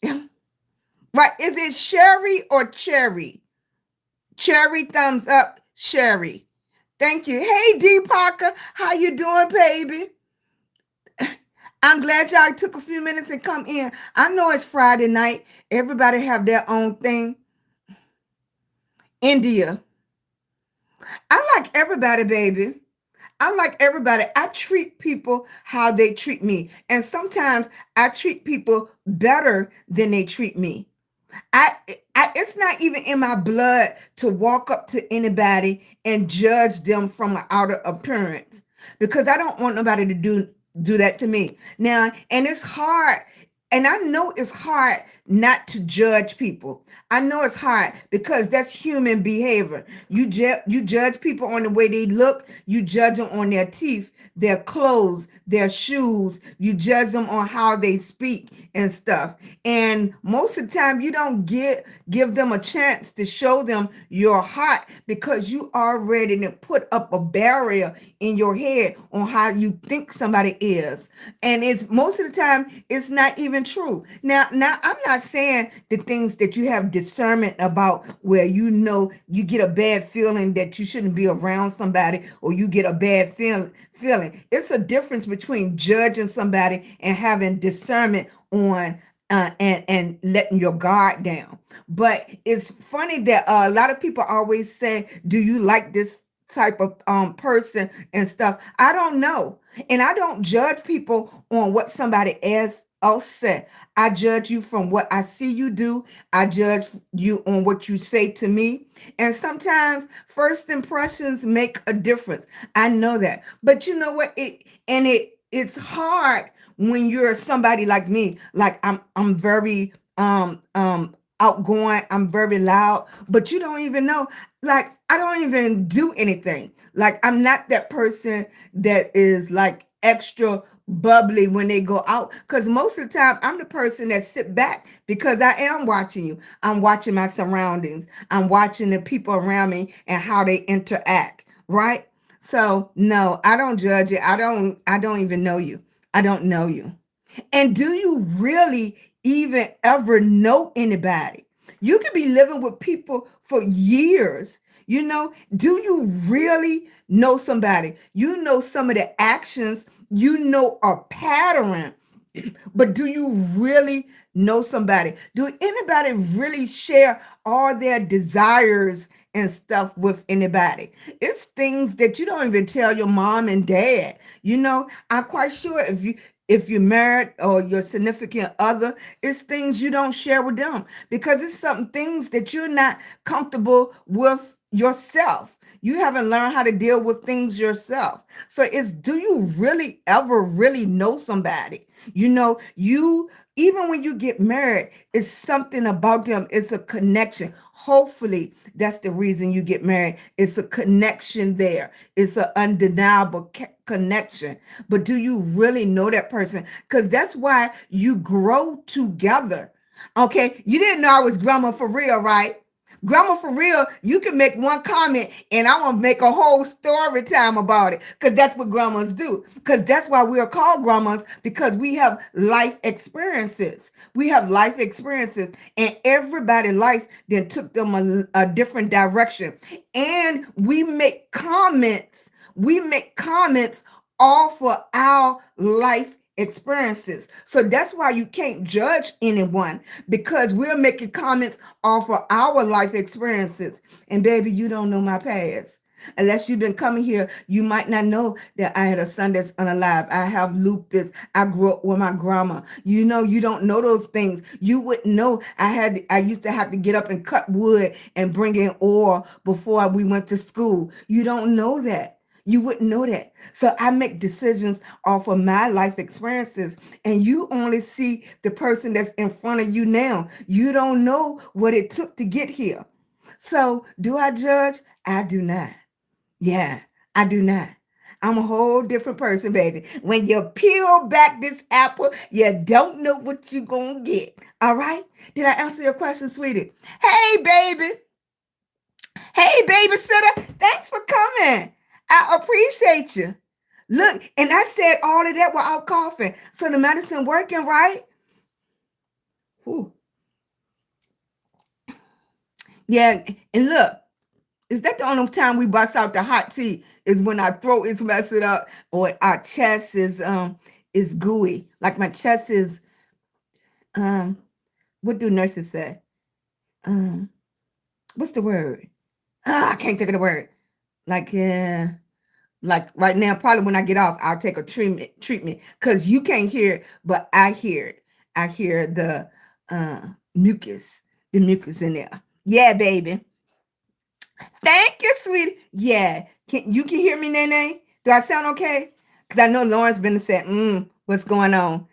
Right? Is it Sherry or Cherry? Cherry, thumbs up, Sherry. Thank you. Hey, D Parker, how you doing, baby? I'm glad y'all took a few minutes and come in. I know it's Friday night. Everybody have their own thing. India. I like everybody, baby. I like everybody. I treat people how they treat me. And sometimes I treat people better than they treat me. I, it's not even in my blood to walk up to anybody and judge them from an outer appearance because I don't want nobody to do that to me. Now, and it's hard, and I know it's hard not to judge people. I know it's hard because that's human behavior. You judge people on the way they look, you judge them on their teeth, their clothes, their shoes, you judge them on how they speak and stuff. And most of the time you don't give them a chance to show them your heart because you already put up a barrier in your head on how you think somebody is. And it's most of the time it's not even true. Now I'm not saying the things that you have discernment about where you get a bad feeling that you shouldn't be around somebody or you get a bad feeling. It's a difference between judging somebody and having discernment on and letting your guard down. But it's funny that a lot of people always say, "Do you like this type of person and stuff?" I don't know, and I don't judge people on what somebody else said. I judge you from what I see you do. I judge you on what you say to me. And sometimes first impressions make a difference. I know that. But you know what? It's hard when you're somebody like me. Like I'm very outgoing, I'm very loud, but you don't even know. Like I don't even do anything. Like I'm not that person that is like extra bubbly when they go out because most of the time I'm the person that sit back because I am watching you. I'm watching my surroundings. I'm watching the people around me and how they interact, right? So no, I don't judge it. I don't even know you. I don't know you. And do you really even ever know anybody? You could be living with people for years. Do you really know somebody? You know some of the actions, you know a pattern, but do you really know somebody? Do anybody really share all their desires and stuff with anybody? It's things that you don't even tell your mom and dad. I'm quite sure if you're married or your significant other, it's things you don't share with them because it's some things that you're not comfortable with yourself. You haven't learned how to deal with things yourself. So it's, do you really ever really know somebody? You even when you get married, it's something about them. It's a connection. Hopefully, that's the reason you get married. It's a connection there. It's an undeniable connection. But do you really know that person? Because that's why you grow together. Okay, you didn't know I was grandma for real, right? Grandma for real, you can make one comment and I'm gonna make a whole story time about it because that's what grandmas do. Because that's why we are called grandmas because we have life experiences. We have life experiences, and everybody' life then took them a different direction. And we make comments. We make comments off of our life experiences. So that's why you can't judge anyone because we're making comments off of our life experiences. And baby, you don't know my past. Unless you've been coming here, you might not know that I had a son that's unalive. I have lupus. I grew up with my grandma. You don't know those things. You wouldn't know I used to have to get up and cut wood and bring in oil before we went to school. You don't know that. You wouldn't know that. So I make decisions off of my life experiences, and you only see the person that's in front of you now. You don't know what it took to get here. So do I judge? I do not. Yeah, I do not. I'm a whole different person, baby. When you peel back this apple, you don't know what you're going to get. All right? Did I answer your question, sweetie? Hey, baby. Hey, babysitter. Thanks for coming. I appreciate you. Look, and I said all of that while coughing. So the medicine working, right? Ooh. Yeah, and look, is that the only time we bust out the hot tea is when our throat is messing up or our chest is is gooey. Like my chest is um what do nurses say? Um what's the word? I can't think of the word. Like like right now, probably when I get off, I'll take a treatment because you can't hear it, but I hear it. I hear uh mucus, the mucus in there. Yeah, baby. Thank you, sweetie. Yeah. Can hear me, Nene? Do I sound okay? Because I know Lauren's been to say, what's going on?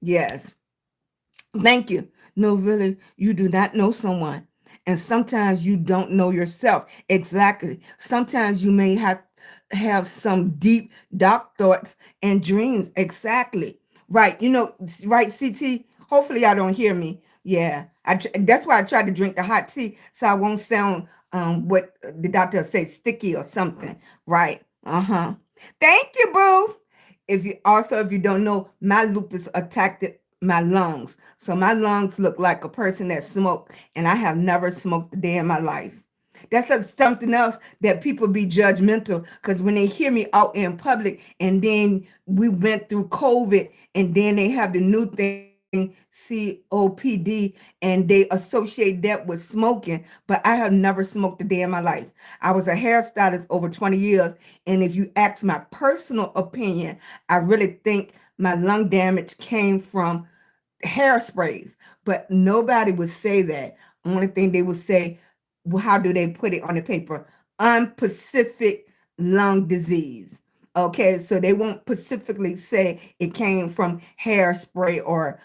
Yes. Thank you. No, really, you do not know someone. And sometimes you don't know yourself. Exactly. Sometimes you may have some deep, dark thoughts and dreams. Exactly. Right. Right, CT. Hopefully y'all don't hear me. Yeah. That's why I try to drink the hot tea so I won't sound what the doctor say sticky or something. Right. Uh-huh. Thank you, boo. If you don't know, my lupus attacked my lungs. So my lungs look like a person that smoked, and I have never smoked a day in my life. Something else that people be judgmental because when they hear me out in public, and then we went through COVID, and then they have the new thing COPD, and they associate that with smoking. But I have never smoked a day in my life. I was a hairstylist over 20 years, and if you ask my personal opinion, I really think my lung damage came from hairsprays, but nobody would say that. Only thing they would say, well, how do they put it on the paper? Unspecific lung disease. Okay, so they won't specifically say it came from hairspray or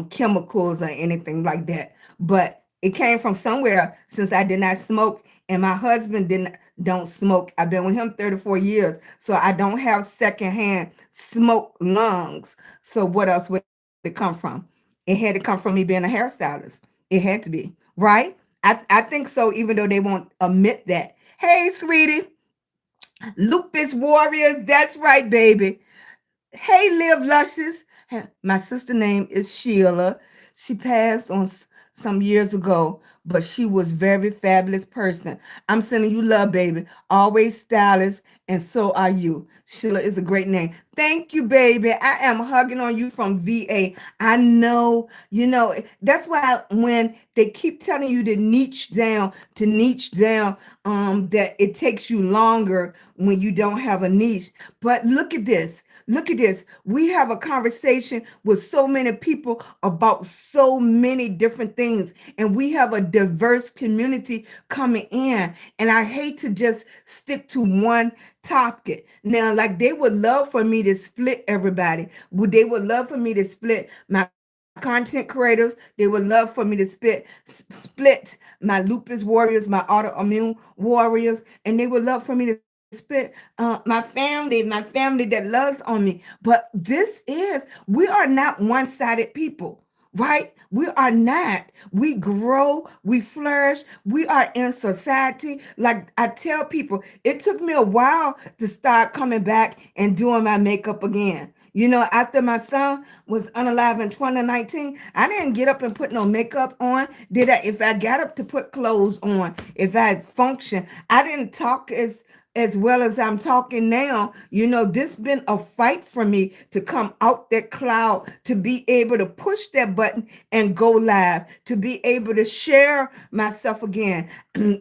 chemicals or anything like that. But it came from somewhere since I did not smoke and my husband didn't don't smoke. I've been with him 34 years, so I don't have secondhand smoke lungs. So what else would it come from? It had to come from me being a hairstylist. It had to be, right? I think so, even though they won't admit that. Hey, sweetie, lupus warriors, that's right, baby. Hey, Live Luscious. My sister name is Sheila. She passed on some years ago, but she was very fabulous person. I'm sending you love, baby. Always stylish, and so are you. Sheila is a great name. Thank you, baby. I am hugging on you from VA. I know, that's why when they keep telling you to niche down, that it takes you longer when you don't have a niche. But look at this. Look at this. We have a conversation with so many people about so many different things, and we have a diverse community coming in. And I hate to just stick to one topic. Now, like they would love for me to split everybody. They would love for me to split my content creators. They would love for me to split my lupus warriors, my autoimmune warriors, and they would love for me to split my family that loves on me. But we are not one-sided people, right? We are not. We grow, we flourish, we are in society. Like I tell people, it took me a while to start coming back and doing my makeup again. After my son was unalive in 2019, I didn't get up and put no makeup on. Did I? If I got up to put clothes on, if I function, I didn't talk as well as I'm talking now. This been a fight for me to come out that cloud, to be able to push that button and go live, to be able to share myself again.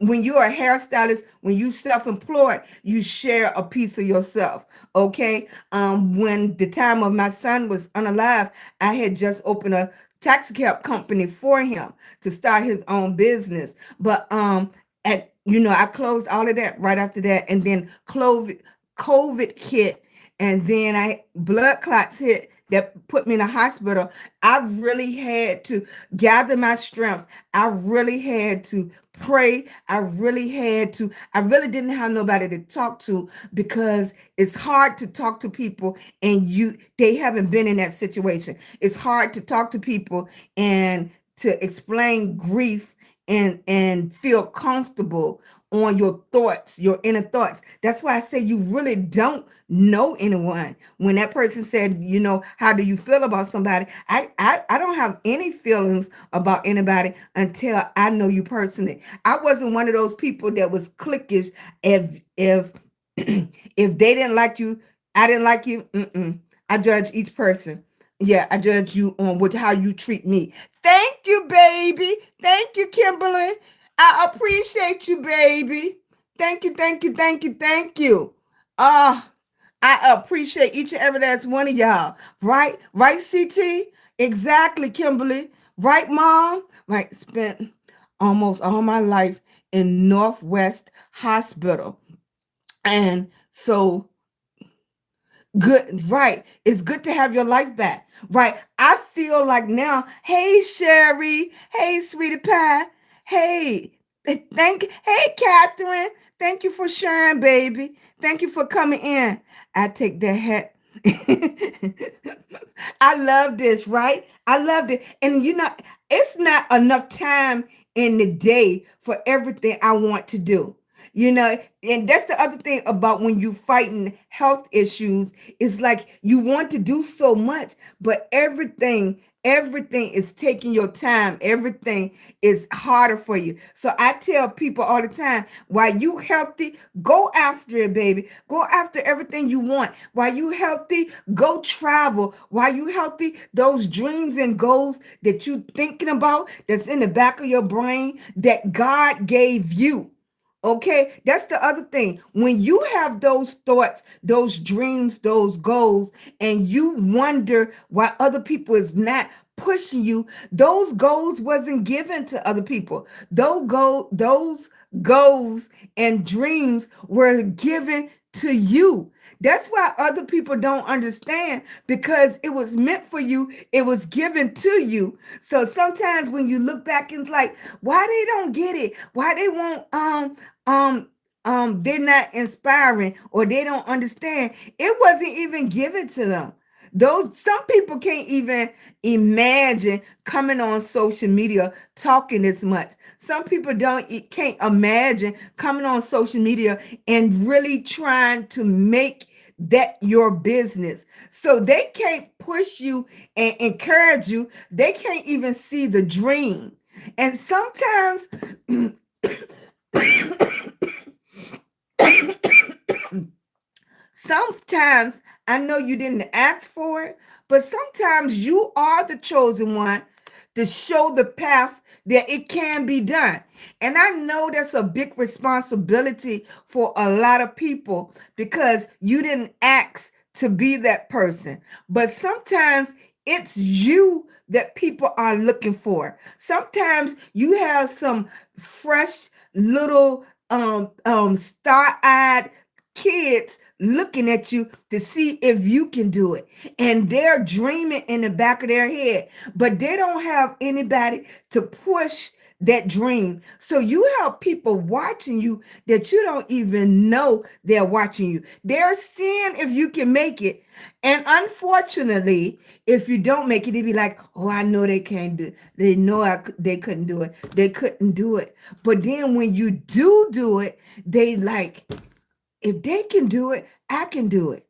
When you're a hairstylist, when you self-employed, you share a piece of yourself. Okay. When the time of my son was unalive, I had just opened a taxi cab company for him to start his own business. But I closed all of that right after that, and then COVID hit, and then I blood clots hit that put me in the hospital. I really had to gather my strength. I really had to pray. I really didn't have nobody to talk to because it's hard to talk to people and they haven't been in that situation. It's hard to talk to people and to explain grief and feel comfortable on your thoughts, your inner thoughts. That's why I say you really don't know anyone. When that person said, how do you feel about somebody? I don't have any feelings about anybody until I know you personally. I wasn't one of those people that was cliquish if If they didn't like you, I didn't like you. I judge each person. Yeah, I judge you on what how you treat me. Thank you, baby. Thank you, Kimberly. I appreciate you, baby. Thank you, thank you, thank you, thank you. Uh, I appreciate each and every last one of y'all. Right? Right, CT? Exactly, Kimberly. Right, Mom? Right. Spent almost all my life in Northwest Hospital. And so good, right. It's good to have your life back. Right. I feel like now, hey Sherry, hey sweetie pie, hey, hey Catherine, thank you for sharing, baby. Thank you for coming in. I take that hat. I love this, right? I loved it. And it's not enough time in the day for everything I want to do. And that's the other thing about when you fighting health issues, is like you want to do so much, but everything is taking your time. Everything is harder for you. So I tell people all the time, while you healthy, go after it, baby. Go after everything you want. While you healthy, go travel. While you healthy, those dreams and goals that you thinking about, that's in the back of your brain, that God gave you. Okay, that's the other thing. When you have those thoughts, those dreams, those goals, and you wonder why other people is not pushing you, those goals wasn't given to other people. Those goals and dreams were given to you. That's why other people don't understand, because it was meant for you. It was given to you. So sometimes when you look back and it's like, why they don't get it? Why they won't um they're not inspiring, or they don't understand. It wasn't even given to them. Those Some people can't even imagine coming on social media talking this much. Some people can't imagine coming on social media and really trying to make that your business. So they can't push you and encourage you. They can't even see the dream. And sometimes sometimes I know you didn't ask for it, but sometimes you are the chosen one to show the path that it can be done. And I know that's a big responsibility for a lot of people, because you didn't ask to be that person. But sometimes it's you that people are looking for. Sometimes you have some fresh little star-eyed kids looking at you to see if you can do it. And they're dreaming in the back of their head, but they don't have anybody to push that dream. So you have people watching you that you don't even know they're watching you. They're seeing if you can make it. And unfortunately, if you don't make it, they be like, oh, I know they can't do it. They know they couldn't do it. They couldn't do it. But then when you do it, they like, if they can do it, I can do it.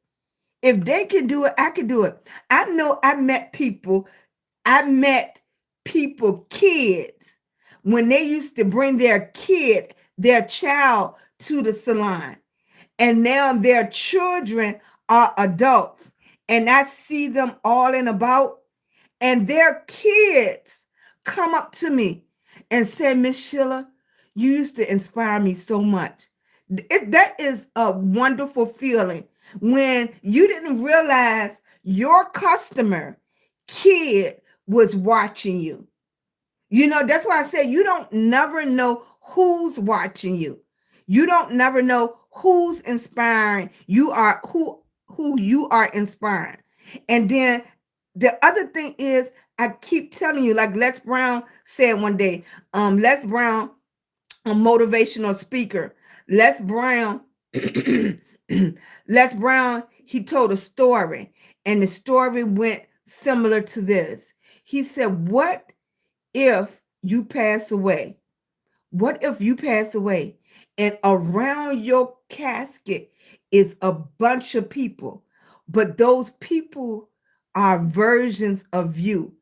If they can do it, I can do it. I know I met people, kids, when they used to bring their child to the salon. And now their children are adults. And I see them all in about, and their kids come up to me and say, Miss Sheila, you used to inspire me so much. That is a wonderful feeling when you didn't realize your customer kid was watching you. That's why I say you don't never know who's watching you. You don't never know who's inspiring. You are who you are inspiring. And then the other thing is, I keep telling you, like Les Brown said one day, Les Brown, a motivational speaker. Les Brown, Les Brown, he told a story, and the story went similar to this. He said, what if you pass away? What if you pass away and around your casket is a bunch of people, but those people are versions of you?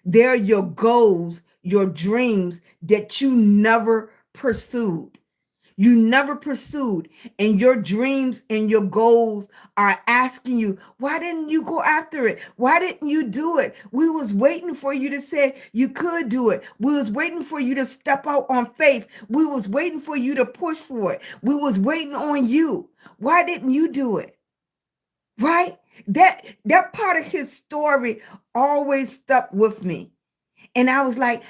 They're your goals, your dreams that you never pursued. you never pursued, and your dreams and your goals are asking you, why didn't you go after it? Why didn't you do it? We was waiting for you to say you could do it. We was waiting for you to step out on faith. We was waiting for you to push for it. We was waiting on you. Why didn't you do it? Right? That part of his story always stuck with me. And I was like,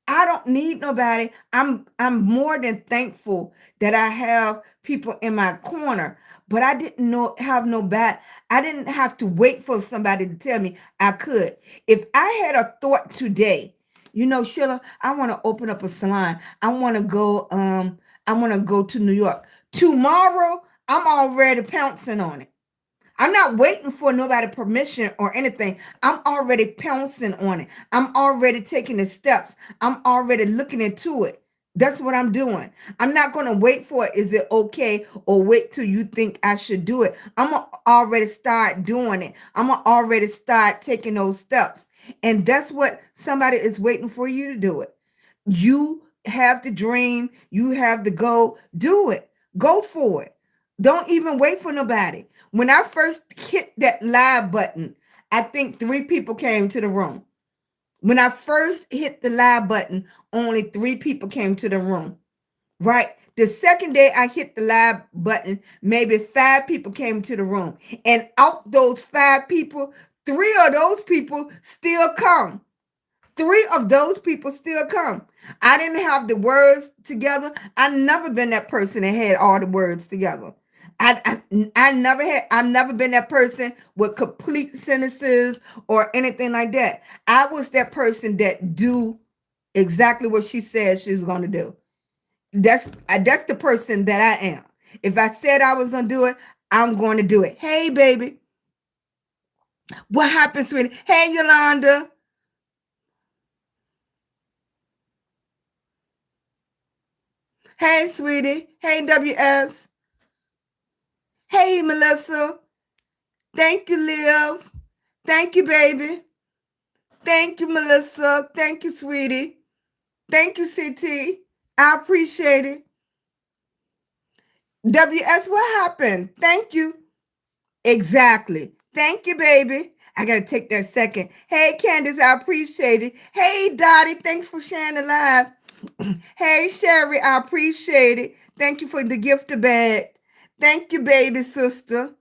I don't need nobody. I'm more than thankful that I have people in my corner, but I didn't know have no bad. I didn't have to wait for somebody to tell me I could. If I had a thought today, Sheila, I want to open up a salon. I want to go to New York. Tomorrow, I'm already pouncing on it. I'm not waiting for nobody permission or anything. I'm already pouncing on it. I'm already taking the steps. I'm already looking into it. That's what I'm doing. I'm not going to wait for it. Is it okay? Or wait till you think I should do it. I'm going to already start doing it. I'm going to already start taking those steps. And that's what somebody is waiting for you to do it. You have the dream. You have the goal. Do it. Go for it. Don't even wait for nobody. When I first hit that live button, I think 3 people came to the room. When I first hit the live button, only 3 people came to the room. Right? The second day I hit the live button, maybe 5 people came to the room. And out those 5 people, 3 of those people still come. 3 of those people still come. I didn't have the words together. I never been that person that had all the words together. I've never been that person with complete sentences or anything like that. I was that person that do exactly what she said she was going to do. That's the person that I am. If I said I was going to do it, I'm going to do it. Hey, baby. What happened, sweetie? Hey, Yolanda. Hey, sweetie. Hey, WS. Hey, Melissa. Thank you, Liv. Thank you, baby. Thank you, Melissa. Thank you, sweetie. Thank you, CT. I appreciate it. WS, what happened? Thank you. Exactly. Thank you, baby. I got to take that second. Hey, Candace, I appreciate it. Hey, Dottie, thanks for sharing the live. Hey, Sherry, I appreciate it. Thank you for the gift bag. Thank you, baby sister.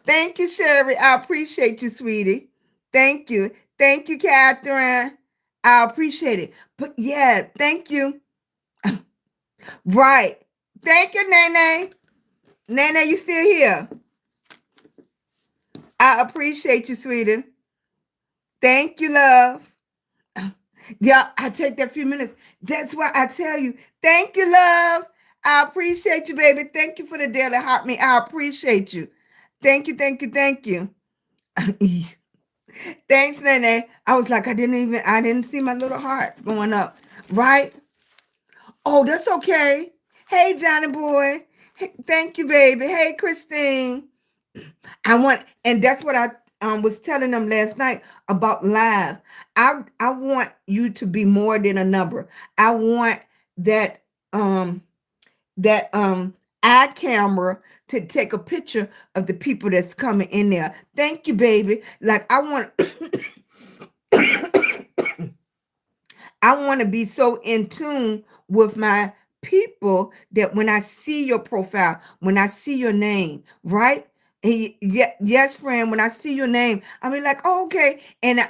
Thank you, Sherry. I appreciate you, sweetie. Thank you. Thank you, Catherine. I appreciate it. But yeah, thank you. Right. Thank you, Nene. Nene, you still here? I appreciate you, sweetie. Thank you, love. Yeah, I take that few minutes. That's why I tell you, thank you, love. I appreciate you, baby. Thank you for the daily heart me. I appreciate you. Thank you, thank you, thank you. Thanks, Nene. I was like, I didn't see my little hearts going up. Right? Oh, that's okay. Hey, Johnny boy. Hey, thank you, baby. Hey, Christine. And that's what I was telling them last night about live. I want you to be more than a number. I want that um that eye camera to take a picture of the people that's coming in there. Thank you, baby. Like I want I want to be so in tune with my people that when I see your profile, when I see your name, right? Yeah, yes, friend. When I see your name, I'll be like, oh, okay. And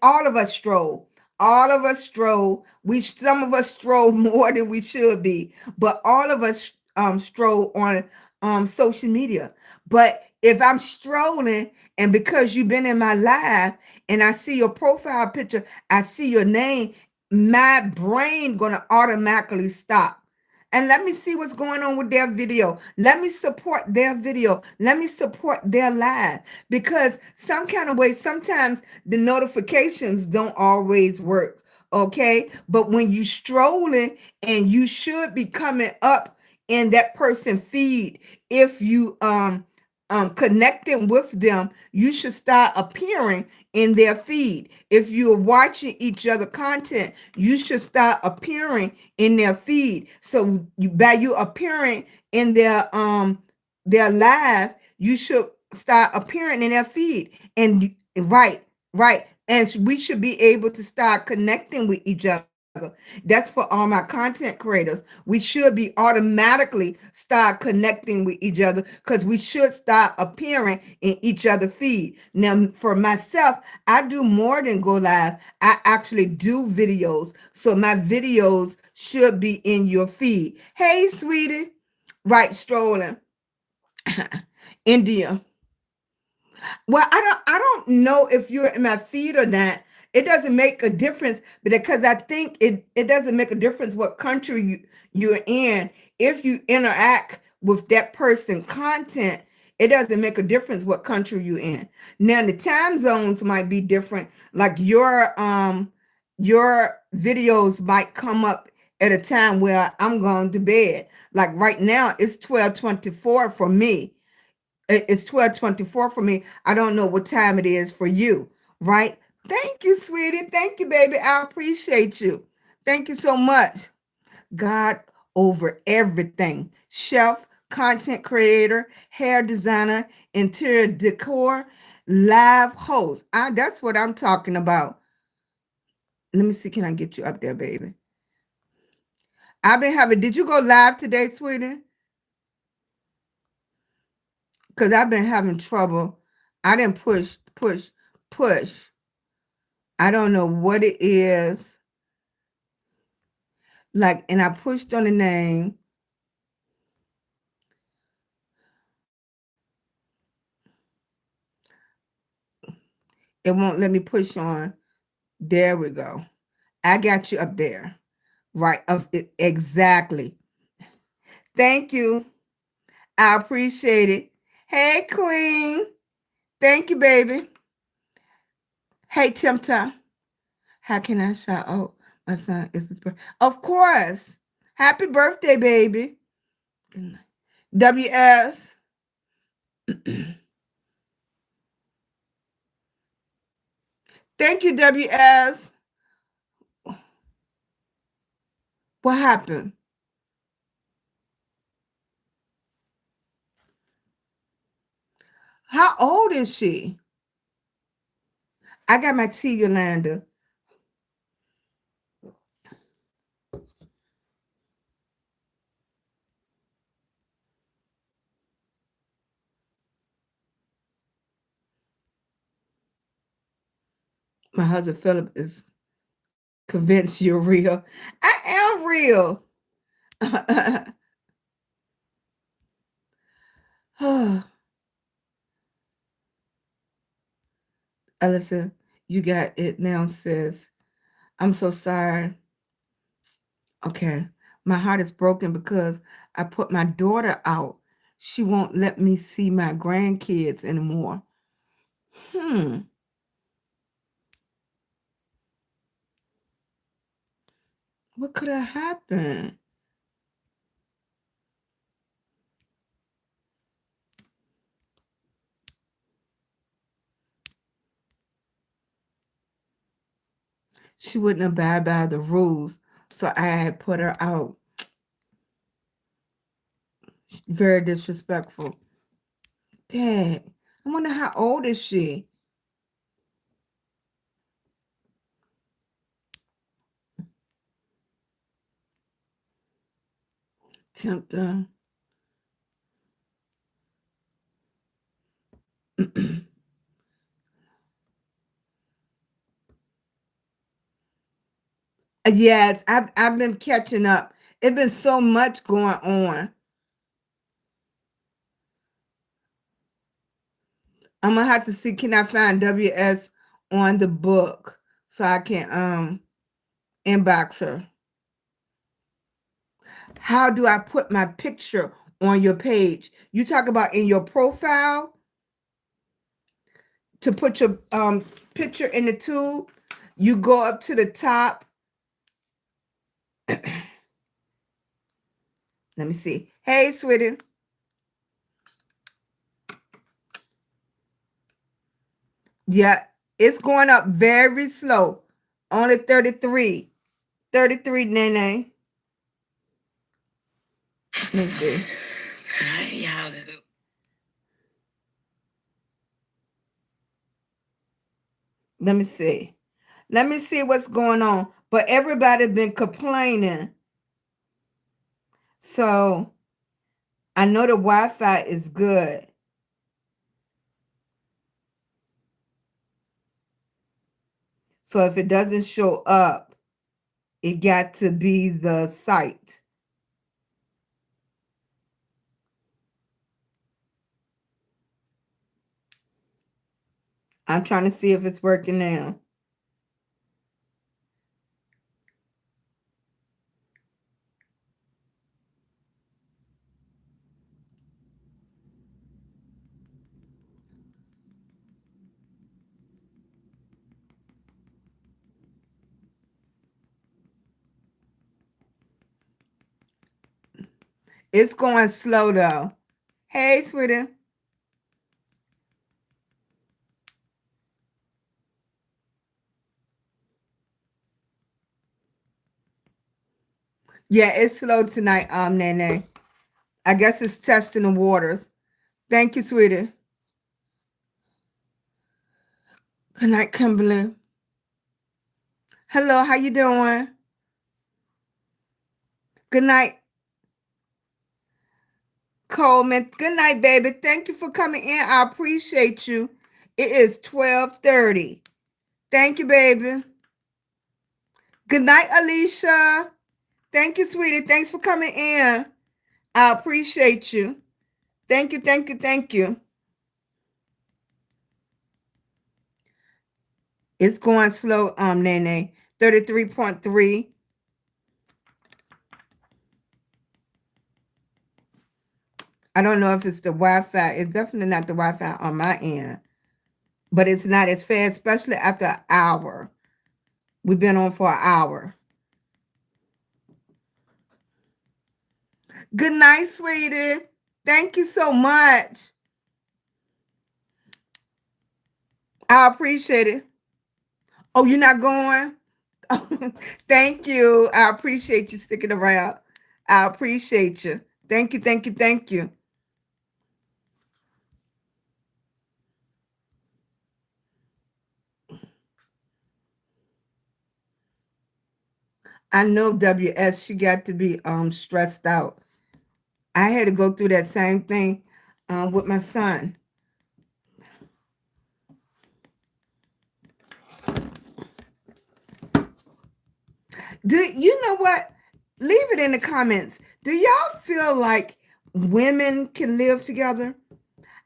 all of us stroll. All of us stroll. Some of us stroll more than we should be, but all of us stroll on social media. But if I'm strolling and because you've been in my live and I see your profile picture, I see your name, my brain gonna automatically stop and let me see what's going on with their video. Let me support their video. Let me support their live because some kind of way sometimes the notifications don't always work. Okay, but when you strolling and you should be coming up in that person feed if you connecting with them, you should start appearing in their feed. If you're watching each other content, you should start appearing in their feed. So by you appearing in their live, you should start appearing in their feed. And right. And we should be able to start connecting with each other. That's for all my content creators. We should be automatically start connecting with each other because we should start appearing in each other feed. Now, for myself, I do more than go live. I actually do videos. So my videos should be in your feed. Hey, sweetie. Right, strolling. India. Well, I don't know if you're in my feed or not. It doesn't make a difference because I think it doesn't make a difference what country you're in. If you interact with that person content, it doesn't make a difference what country you're in. Now the time zones might be different. Like your videos might come up at a time where I'm going to bed. Like right now, it's 12:24 for me. It's 12:24 for me. I don't know what time it is for you, right? Thank you, sweetie. Thank you, baby. I appreciate you. Thank you so much. God over everything. Chef, content creator, hair designer, interior decor, live host. That's what I'm talking about. Let me see. Can I get you up there, baby? Did you go live today, sweetie? Because I've been having trouble. I didn't push. I don't know what it is. Like, and I pushed on the name. It won't let me push on. There we go. I got you up there. Right. Of it exactly. Thank you. I appreciate it. Hey, Queen. Thank you, baby. Hey, Timta. How can I shout out my son? Is his birthday? Of course. Happy birthday, baby. WS. Thank you, WS. What happened? How old is she? I got my tea, Yolanda. My husband Philip is convinced you're real. I am real. Alyssa, you got it now, sis. I'm so sorry. Okay. My heart is broken because I put my daughter out. She won't let me see my grandkids anymore. Hmm. What could have happened? She wouldn't abide by the rules, so I had put her out. Very disrespectful. Dad, I wonder how old is she? Tempter. Yes, I've been catching up. It's been so much going on. I'm gonna have to see can I find WS on the book so I can inbox her. How do I put my picture on your page? You talk about in your profile to put your picture in the tube. You go up to the top. Let me see. Hey, sweetie. Yeah, it's going up very slow. Only 33. 33, Nene. Let me see. Let me see. Let me see what's going on. But everybody been complaining. So I know the Wi-Fi is good. So if it doesn't show up, it got to be the site. I'm trying to see if it's working now. It's going slow though. Hey, sweetie. Yeah, it's slow tonight, Nene. I guess it's testing the waters. Thank you, sweetie. Good night, Kimberly. Hello, how you doing? Good night, Coleman. Good night, baby. Thank you for coming in. I appreciate you. It is 12:30. Thank you, baby. Good night, Alicia. Thank you, sweetie. Thanks for coming in. I appreciate you. Thank you, thank you, thank you. It's going slow, Nene. 33.3. I don't know if it's the Wi-Fi. It's definitely not the Wi-Fi on my end. But it's not as fast, especially after an hour. We've been on for an hour. Good night, sweetie. Thank you so much. I appreciate it. Oh, you're not going? Thank you. I appreciate you sticking around. I appreciate you. Thank you, thank you, thank you. I know WS, she got to be stressed out. I had to go through that same thing with my son. Do you know what? Leave it in the comments. Do y'all feel like women can live together?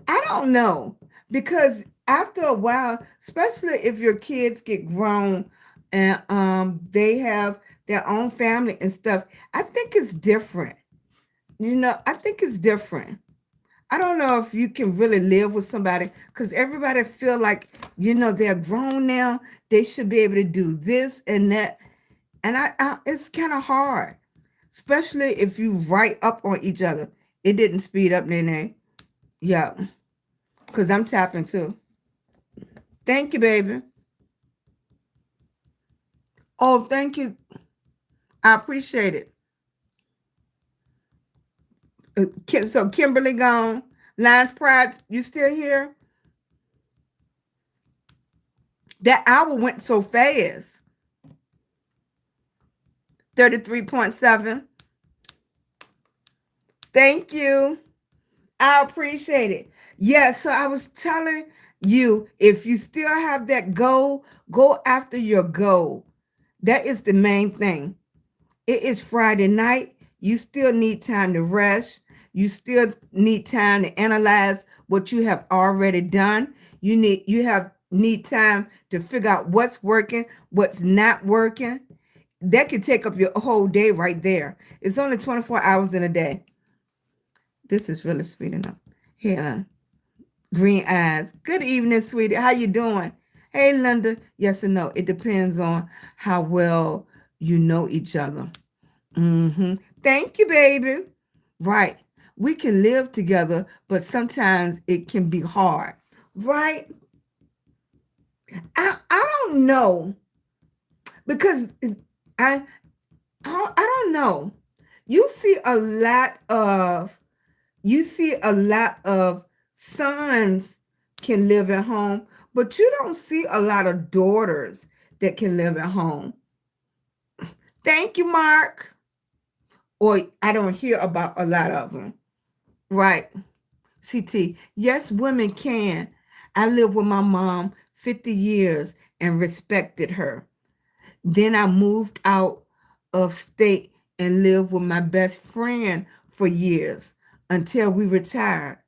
I don't know, because after a while, especially if your kids get grown and they have their own family and stuff, I think it's different. I think it's different. I don't know if you can really live with somebody because everybody feel like, they're grown now. They should be able to do this and that. And it's kind of hard, especially if you right up on each other. It didn't speed up, Nene. Yeah, because I'm tapping too. Thank you, baby. Oh, thank you. I appreciate it. So Kimberly gone. Lance Pratt, you still here? That hour went so fast. 33.7. Thank you. I appreciate it. Yeah, so I was telling you, if you still have that goal, go after your goal. That is the main thing. It is Friday night. You still need time to rest. You still need time to analyze what you have already done. You need time to figure out what's working, what's not working. That could take up your whole day right there. It's only 24 hours in a day. This is really speeding up. Here, green eyes. Good evening, sweetie. How you doing? Hey, Linda. Yes and no. It depends on how well you know each other. Thank you, baby. Right. We can live together, but sometimes it can be hard. Right? I don't know because I I don't know. You see a lot of you see a lot of sons can live at home, but you don't see a lot of daughters that can live at home. Thank you, Mark. Or I don't hear about a lot of them. Right. CT. Yes, women can. I lived with my mom 50 years and respected her. Then I moved out of state and lived with my best friend for years until we retired.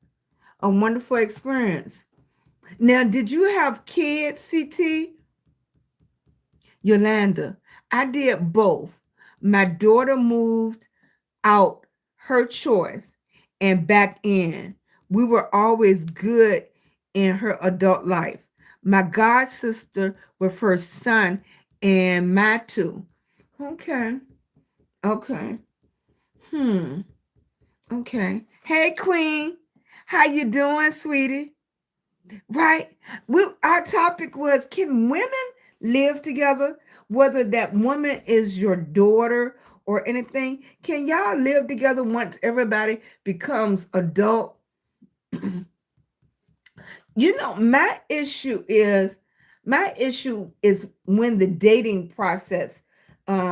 A wonderful experience. Now, did you have kids, CT? Yolanda, I did both. My daughter moved out her choice and back in. We were always good in her adult life. My god sister with her son and my two. Okay. Okay. Hmm. Okay. Hey Queen. How you doing, sweetie? Right. Our topic was, can women live together? Whether that woman is your daughter or anything, can y'all live together once everybody becomes adult? My issue is when the dating process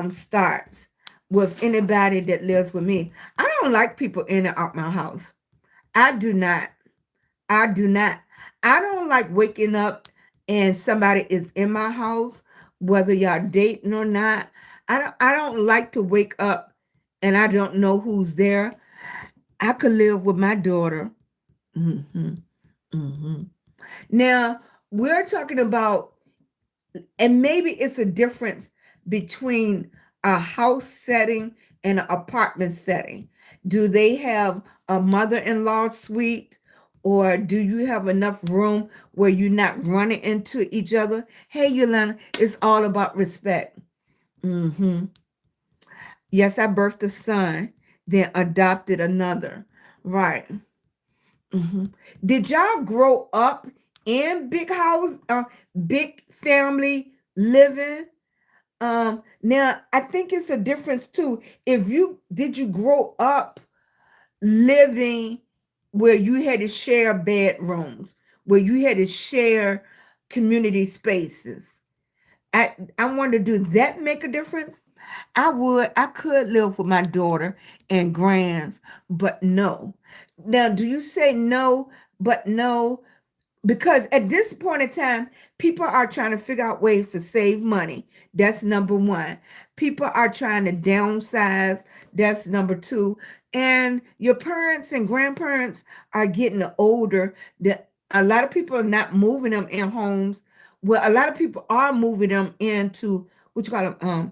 starts with anybody that lives with me. I don't like people in and out my house. I do not. I do not. I don't like waking up and somebody is in my house, whether y'all dating or not. I don't like to wake up and I don't know who's there. I could live with my daughter. hmm hmm Now, we're talking about, and maybe it's a difference between a house setting and an apartment setting. Do they have a mother-in-law suite, or do you have enough room where you're not running into each other? Hey, Yolanda, it's all about respect. hmm Yes, I birthed a son, then adopted another. Right. hmm Did y'all grow up in big house, big family living? Now I think it's a difference too. If you did you grow up living where you had to share bedrooms, where you had to share community spaces? I wonder, do that make a difference? I could live with my daughter and grands, but no. Now, do you say no, but no? Because at this point in time, people are trying to figure out ways to save money. That's number one. People are trying to downsize. That's number two. And your parents and grandparents are getting older. That a lot of people are not moving them in homes. Well, a lot of people are moving them into what you call them,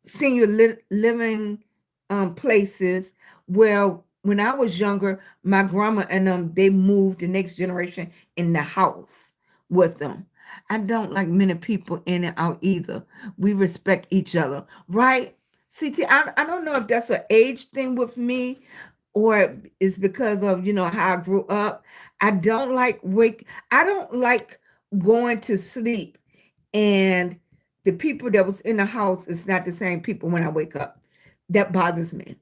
senior living places, where when I was younger, my grandma and them, they moved the next generation in the house with them. I don't like many people in and out either. We respect each other, right? CT, I don't know if that's an age thing with me, or it's because of how I grew up. I don't like going to sleep and the people that was in the house is not the same people when I wake up. That bothers me.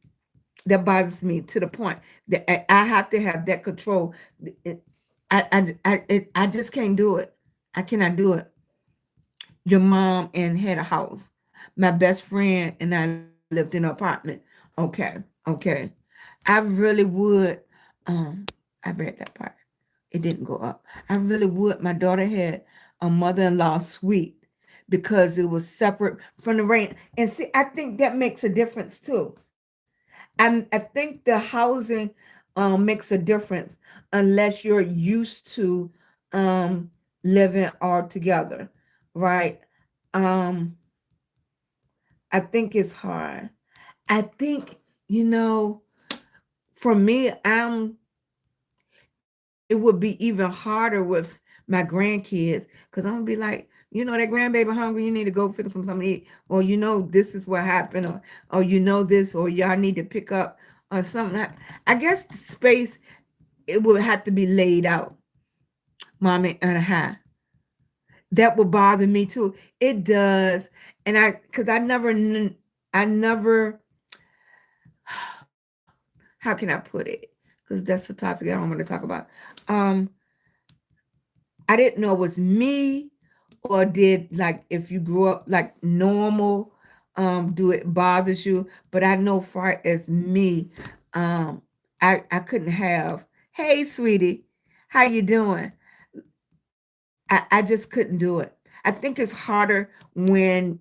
That bothers me to the point that I have to have that control. I just can't do it. I cannot do it. Your mom and had a house. My best friend and I lived in an apartment. Okay, okay. I really would. Um, I read that part. It didn't go up. I really would. My daughter had a mother-in-law suite because it was separate from the rent. And see, I think that makes a difference too. I think the housing makes a difference unless you're used to um, living all together, right? Um, I think it's hard. I think, you know, for me, it would be even harder with my grandkids because I'm gonna be like, that grandbaby hungry, you need to go fix them something to eat, or this is what happened, or this, or y'all need to pick up or something. I guess the space, it would have to be laid out, mommy and a half. that would bother me too. It does. And because I never, how can I put it? Because that's the topic I don't want to talk about. Um, I didn't know it was me, or did, like, if you grew up like normal, do it bothers you? But I know far as me, um, I couldn't have, hey sweetie, how you doing? I just couldn't do it. I think it's harder when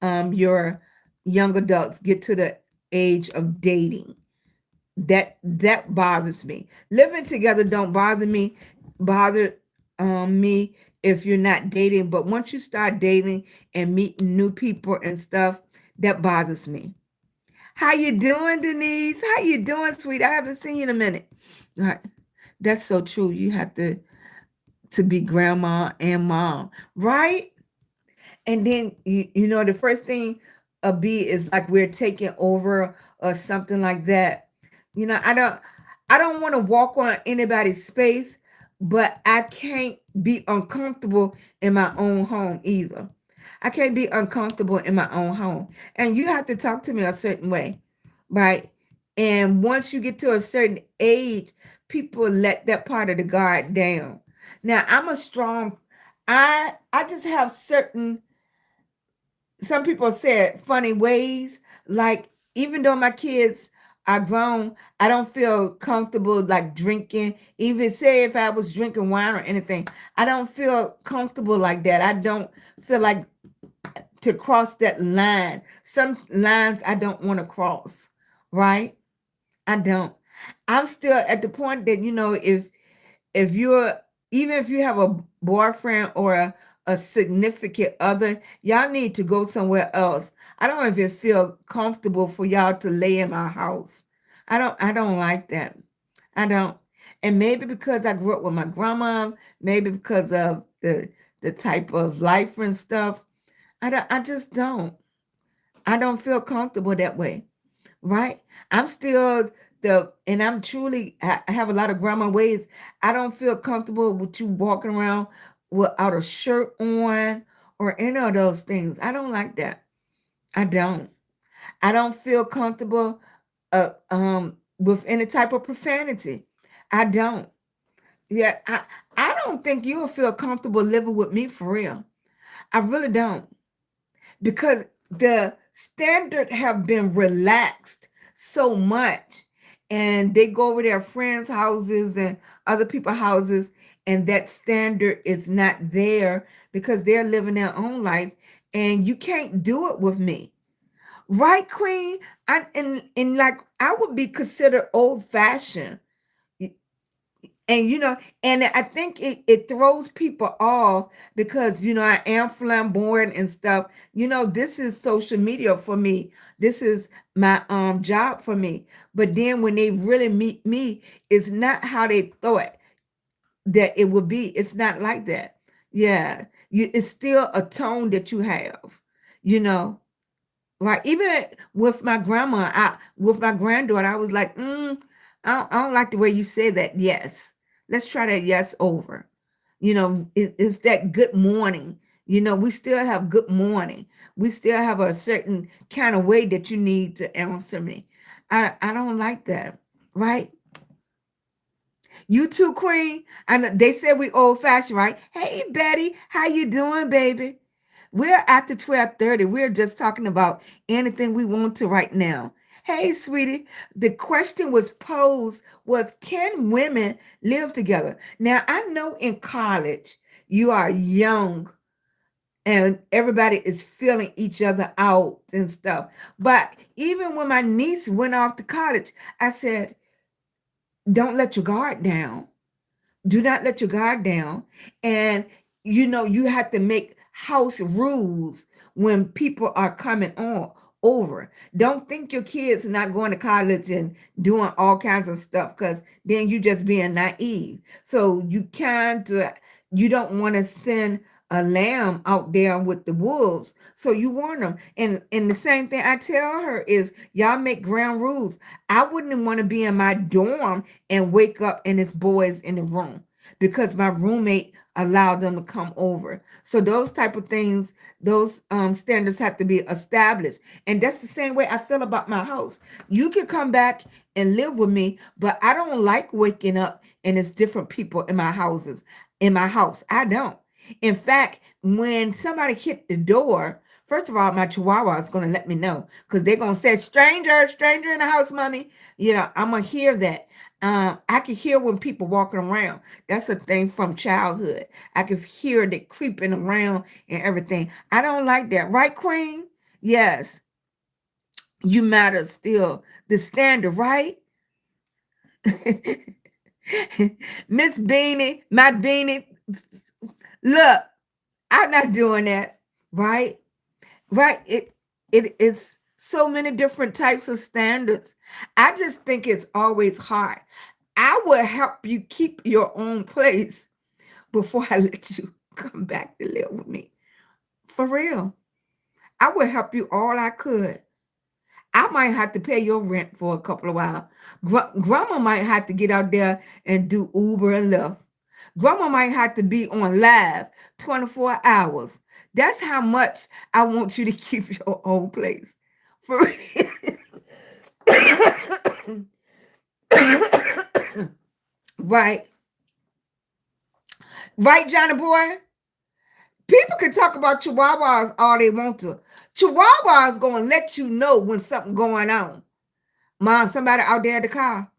your young adults get to the age of dating. That bothers me. Living together don't bother me if you're not dating, but once you start dating and meeting new people and stuff, that bothers me. How you doing, Denise? How you doing, sweet? I haven't seen you in a minute. Right. That's so true. You have to be grandma and mom, right? And then you know the first thing a B is like we're taking over or something like that. You know, I don't want to walk on anybody's space, but I can't be uncomfortable in my own home either. I can't be uncomfortable in my own home. And you have to talk to me a certain way, right? And once you get to a certain age, people let that part of the guard down. Now, I'm a strong I just have certain, some people said, funny ways. Like, even though my kids are grown, I don't feel comfortable like drinking. Even say if I was drinking wine or anything, I don't feel comfortable like that. I don't feel like to cross that line. Some lines I don't want to cross, right? I don't. I'm still at the point that, if you're, even if you have a boyfriend or a significant other, y'all need to go somewhere else. I don't even feel comfortable for y'all to lay in my house. I don't like that. I don't. And maybe because I grew up with my grandma, maybe because of the type of life and stuff, I just don't. I don't feel comfortable that way, right? I'm still and I'm truly, I have a lot of grandma ways. I don't feel comfortable with you walking around without a shirt on or any of those things. I don't like that. I don't. I don't feel comfortable with any type of profanity. I don't. Yeah, I don't think you'll feel comfortable living with me for real. I really don't, because the standard have been relaxed so much, and they go over their friends houses and other people's houses, and that standard is not there because they're living their own life, and you can't do it with me, right, queen? And like, I would be considered old fashioned. And and I think it throws people off because I am flamboyant and stuff. This is social media for me. This is my job for me. But then when they really meet me, it's not how they thought that it would be. It's not like that. Yeah. It's still a tone that you have, you know. Right. Even with my grandma, with my granddaughter, I was like, I don't like the way you say that. Yes. Let's try that yes over. It's that good morning. We still have good morning. We still have a certain kind of way that you need to answer me. I don't like that. Right. You too, Queen. And they said we old fashioned, right? Hey, Betty, how you doing, baby? We're after 12:30. We're just talking about anything we want to right now. Hey, sweetie, the question was posed was, can women live together? Now, I know in college you are young and everybody is feeling each other out and stuff. But even when my niece went off to college, I said, don't let your guard down. Do not let your guard down. And you have to make house rules when people are coming on over. Don't think your kids are not going to college and doing all kinds of stuff, because then you just being naive. So you don't want to send a lamb out there with the wolves. So you warn them. And the same thing I tell her is, y'all make ground rules. I wouldn't want to be in my dorm and wake up and it's boys in the room. because my roommate allowed them to come over. So those type of things, those standards have to be established. And that's the same way I feel about my house. You can come back and live with me, but I don't like waking up and it's different people in my house. I don't. In fact, when somebody hit the door, first of all, my chihuahua is going to let me know because they're going to say, stranger, stranger in the house, mommy. I'm going to hear that. I can hear when people walking around. That's a thing from childhood. I can hear the creeping around and everything. I don't like that. Right, Queen? Yes, you matter still. The standard, right? Miss Beanie, my Beanie. Look, I'm not doing that. Right? Right. It's so many different types of standards. I just think it's always hard. I will help you keep your own place before I let you come back to live with me. For real. I would help you all I could. I might have to pay your rent for a couple of while. Grandma might have to get out there and do Uber and Lyft. Grandma might have to be on live 24 hours. That's how much I want you to keep your own place. For right. Right, Johnny boy? People can talk about chihuahuas all they want to. Chihuahuas gonna let you know when something going on. Mom, somebody out there at the car.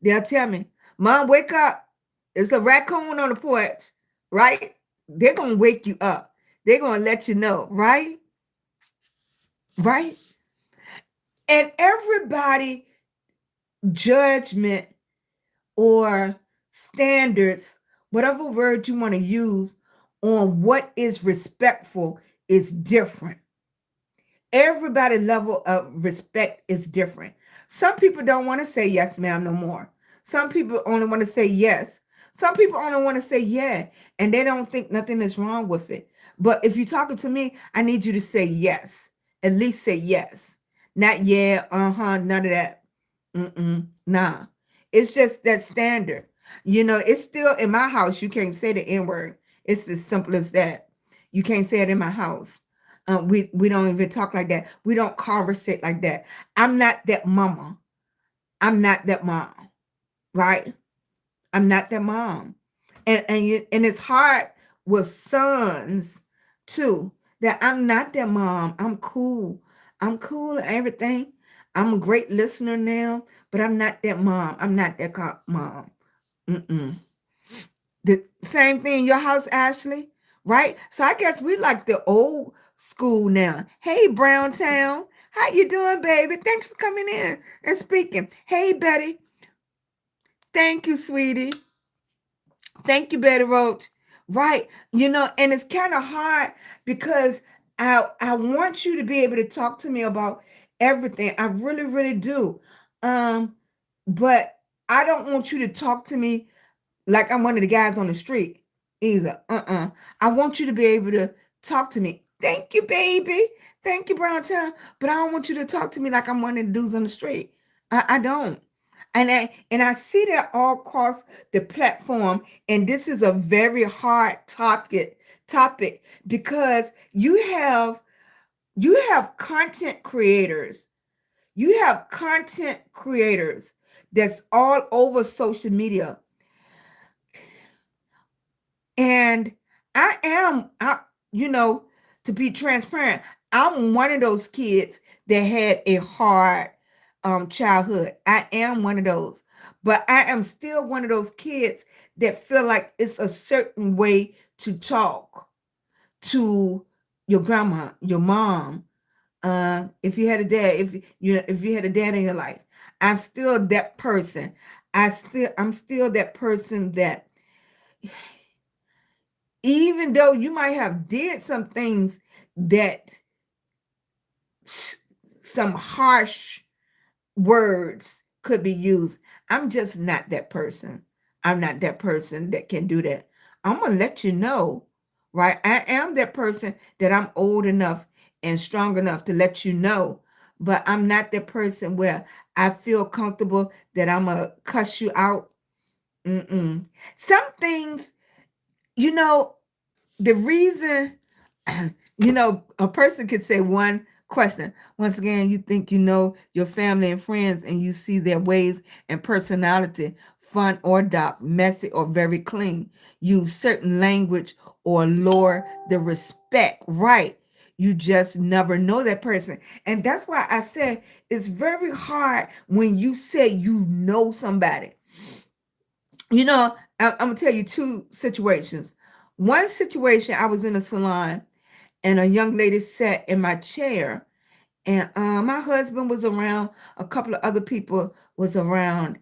They'll tell me, Mom, wake up. It's a raccoon on the porch, right? They're gonna wake you up. They're gonna let you know, right? Right? And everybody judgment or standards, whatever word you want to use on what is respectful is different. Everybody level of respect is different. Some people don't want to say yes, ma'am, no more. Some people only want to say yes. Some people only want to say yeah, and they don't think nothing is wrong with it. But if you're talking to me, I need you to say yes. At least say yes. Not yeah, none of that. Nah. It's just that standard. It's still in my house. You can't say the N word. It's as simple as that. You can't say it in my house. We don't even talk like that. We don't conversate like that. I'm not that mama. I'm not that mom, right? I'm not that mom. And it's hard with sons too that I'm not that mom. I'm cool. I'm cool and everything. I'm a great listener now, but I'm not that mom. I'm not that mom. Mm-mm. The same thing in your house, Ashley, right? So I guess we like the old school now. Hey, Browntown, how you doing, baby? Thanks for coming in and speaking. Hey, Betty. Thank you, sweetie. Thank you, Betty Roach. Right. And it's kind of hard because I want you to be able to talk to me about everything. I really, really do. But I don't want you to talk to me like I'm one of the guys on the street either. I want you to be able to talk to me. Thank you, baby. Thank you, Brown Town. But I don't want you to talk to me like I'm one of the dudes on the street. I don't. And I see that all across the platform. And this is a very hard topic because you have content creators. You have content creators that's all over social media. And to be transparent, I'm one of those kids that had a hard childhood. I am one of those. But I am still one of those kids that feel like it's a certain way to talk to your grandma, your mom. If you had a dad, if you had a dad in your life, I'm still that person. I'm still that person that even though you might have did some things that some harsh words could be used, I'm just not that person. I'm not that person that can do that. I'm gonna let you know, right? I am that person that I'm old enough and strong enough to let you know, but I'm not that person where I feel comfortable that I'm gonna cuss you out Mm-mm. Some things, you know, the reason, a person could say one question. Once again, you think you know your family and friends, and you see their ways and personality, fun or dark, messy or very clean, use certain language or lower the respect, right? You just never know that person. And that's why I said it's very hard when you say you know somebody. I'm gonna tell you two situations. One situation, I was in a salon, and a young lady sat in my chair, and my husband was around, a couple of other people was around,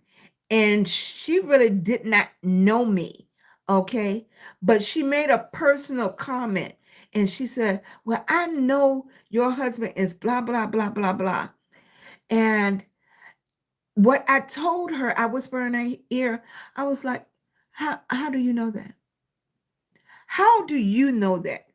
and she really did not know me, okay? But she made a personal comment, and she said, "Well, I know your husband is blah blah blah blah blah." And what I told her, I whispered in her ear, I was like, how do you know that? How do you know that?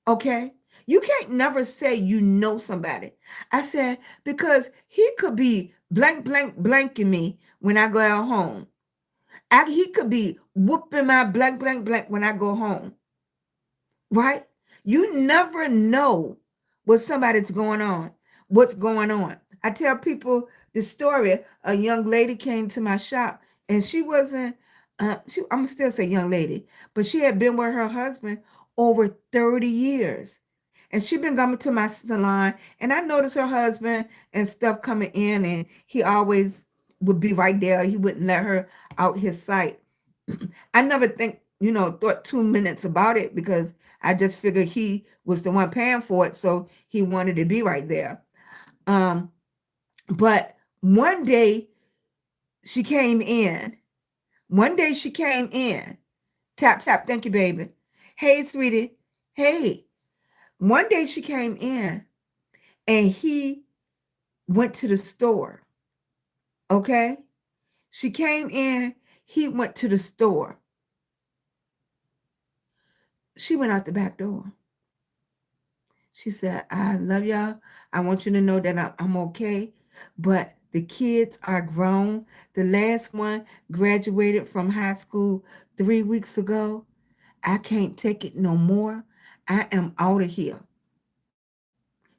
Okay. You can't never say you know somebody. I said, because he could be blank, blank, blanking me when I go out home. He could be whooping my blank, blank, blank when I go home. Right? You never know what somebody's going on, what's going on. I tell people the story. A young lady came to my shop, and she wasn't, I'm gonna still say young lady, but she had been with her husband over 30 years. And she been coming to my salon, and I noticed her husband and stuff coming in, and he always would be right there. He wouldn't let her out his sight. I never thought 2 minutes about it, because I just figured he was the one paying for it, so he wanted to be right there. Um, but one day she came in. One day she came in. Tap tap. Thank you, baby. Hey, sweetie. Hey. One day she came in, and he went to the store. Okay. She came in. He went to the store. She went out the back door. She said, "I love y'all. I want you to know that I'm okay. But the kids are grown. The last one graduated from high school 3 weeks ago. I can't take it no more. I am out of here."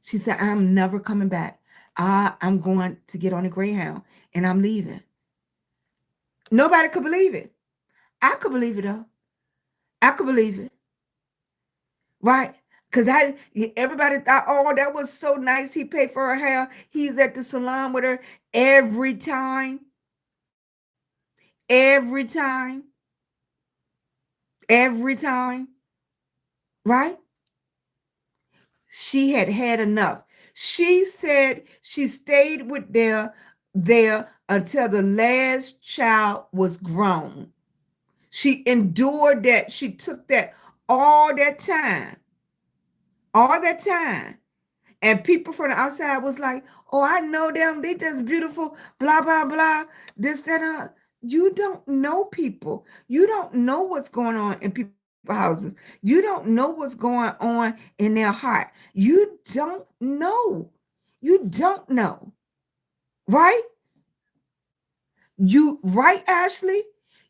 She said, "I'm never coming back. I'm going to get on a Greyhound, and I'm leaving." Nobody could believe it. I could believe it, though. I could believe it. Right? Because everybody thought, oh, that was so nice. He paid for her hair. He's at the salon with her every time. Every time. Every time. Right? She had had enough. She said she stayed with there until the last child was grown. She endured that. She took that all that time. All that time. And people from the outside was like, "Oh, I know them. They just beautiful, blah, blah, blah, this, that, and that." You don't know people. You don't know what's going on in people's houses. You don't know what's going on in their heart. You don't know. You don't know. Right? Right, Ashley?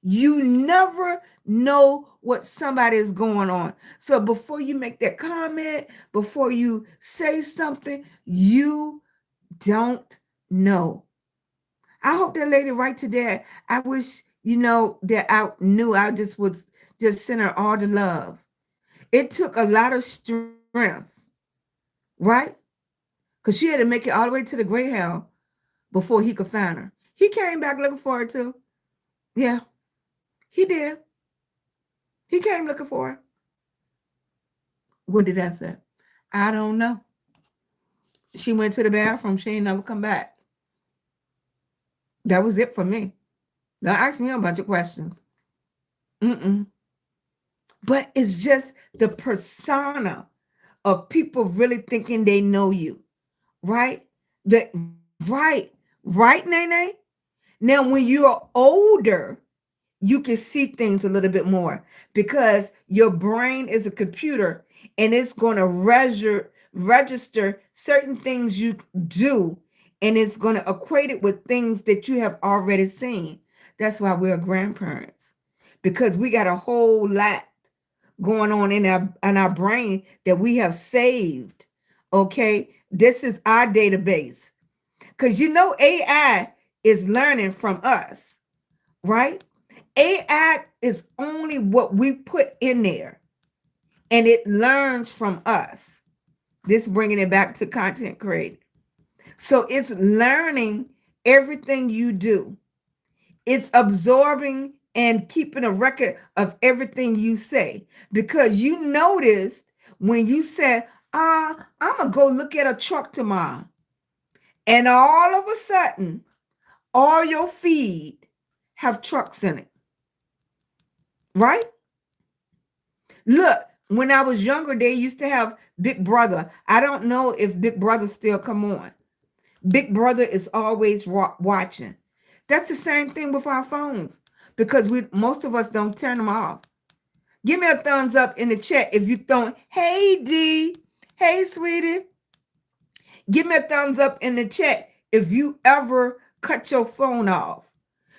You never know what somebody is going on. So before you make that comment, before you say something, you don't know. I hope that lady right today. I wish that I knew. I just would just send her all the love. It took a lot of strength, right? Because she had to make it all the way to the Greyhound before he could find her. He came back looking for her too. Yeah, he did. He came looking for her. What did I say? I don't know. She went to the bathroom. She ain't never come back. That was it for me. Now ask me a bunch of questions. Mm-mm. But it's just the persona of people really thinking they know you, right? Right, right, Nene. Now, when you're older, you can see things a little bit more, because your brain is a computer, and it's going to register certain things you do, and it's going to equate it with things that you have already seen. That's why we're grandparents, because we got a whole lot going on in our brain that we have saved. Okay, this is our database, because AI is learning from us, right? AI is only what we put in there, and it learns from us. This bringing it back to content creating. So it's learning everything you do. It's absorbing and keeping a record of everything you say, because you noticed when you said, I'm gonna go look at a truck tomorrow, and all of a sudden all your feed have trucks in it, right? Look, when I was younger, they used to have Big Brother. I don't know if Big Brother still come on. Big Brother is always watching. That's the same thing with our phones, because most of us don't turn them off. Give me a thumbs up in the chat if you don't. Hey D, hey sweetie. Give me a thumbs up in the chat if you ever cut your phone off.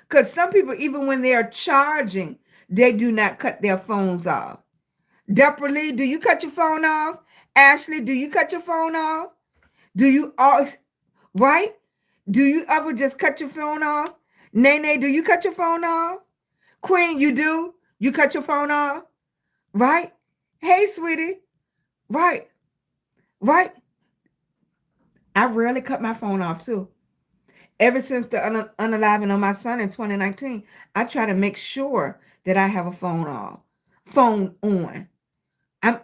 Because some people, even when they are charging, they do not cut their phones off. Depper Lee, do you cut your phone off? Ashley, do you cut your phone off? Do you all right? Do you ever just cut your phone off? Nene, do you cut your phone off? Queen, you do? You cut your phone off? Right? Hey, sweetie. Right. Right. I rarely cut my phone off too. Ever since the unaliving of my son in 2019, I try to make sure that I have a phone on.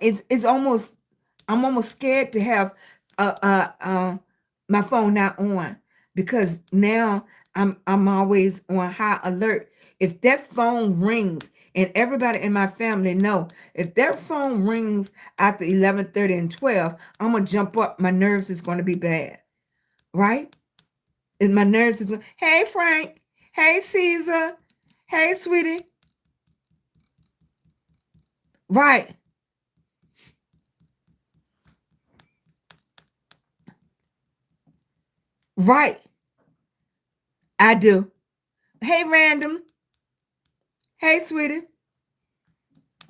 It's almost, I'm almost scared to have my phone not on, because now I'm always on high alert. If that phone rings, and everybody in my family know, if that phone rings after 11:30 and 12, I'm gonna jump up. My nerves is going to be bad, right? And my nerves is going, hey Frank, hey Caesar, hey sweetie, right, right. I do. Hey random, hey sweetie,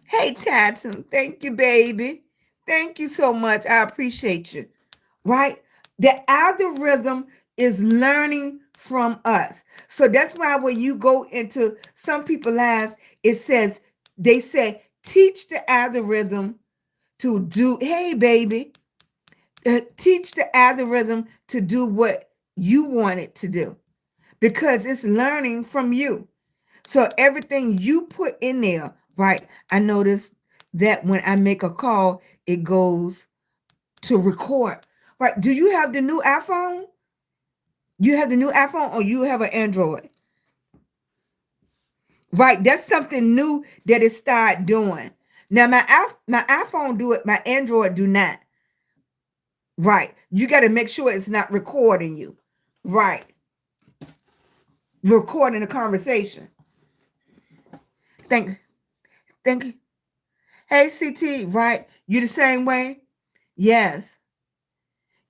hey Tatum. Thank you, baby. Thank you so much. I appreciate you. Right? The algorithm is learning from us. So that's why when you go into some people's lives, it says, they say, teach the algorithm to do, hey, baby, teach the algorithm to do what you want it to do, because it's learning from you. So everything you put in there, right? I noticed that when I make a call, it goes to record. Right? Do you have the new iPhone? You have the new iPhone, or you have an Android? Right? That's something new that it started doing. Now my iPhone do it, my Android do not. Right? You got to make sure it's not recording you. Right? Recording the conversation. Thank thank you. Hey CT, right? You the same way? Yes.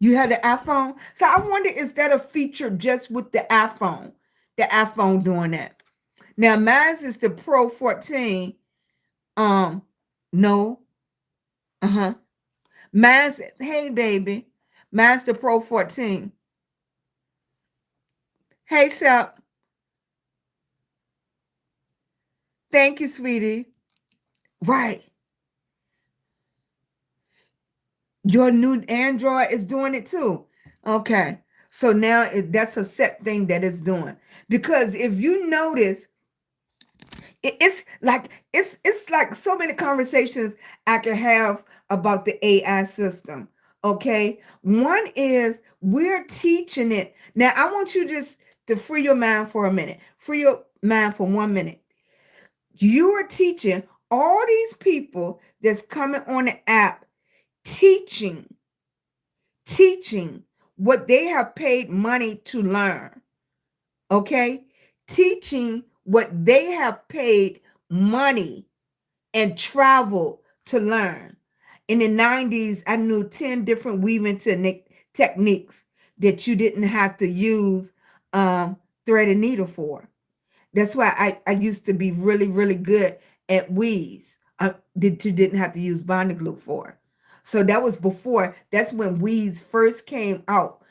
You have the iPhone. So I wonder, is that a feature just with the iPhone? The iPhone doing that. Now mine is the Pro 14. No. Uh-huh. Mine's, hey baby. Mine's the Pro 14. Hey Sep. Thank you, sweetie. Right. Your new Android is doing it too. Okay. So now that's a set thing that it's doing. Because if you notice, it's like so many conversations I can have about the AI system. Okay, one is we're teaching it. Now I want you just to free your mind for a minute. Free your mind for 1 minute. You are teaching all these people that's coming on the app, teaching teaching what they have paid money to learn. Okay, teaching what they have paid money and travel to learn. In the 90s, I knew 10 different weaving techniques that you didn't have to use thread and needle for. That's why I used to be really, really good at weaves. That you didn't have to use bonding glue for. So that was before, that's when weaves first came out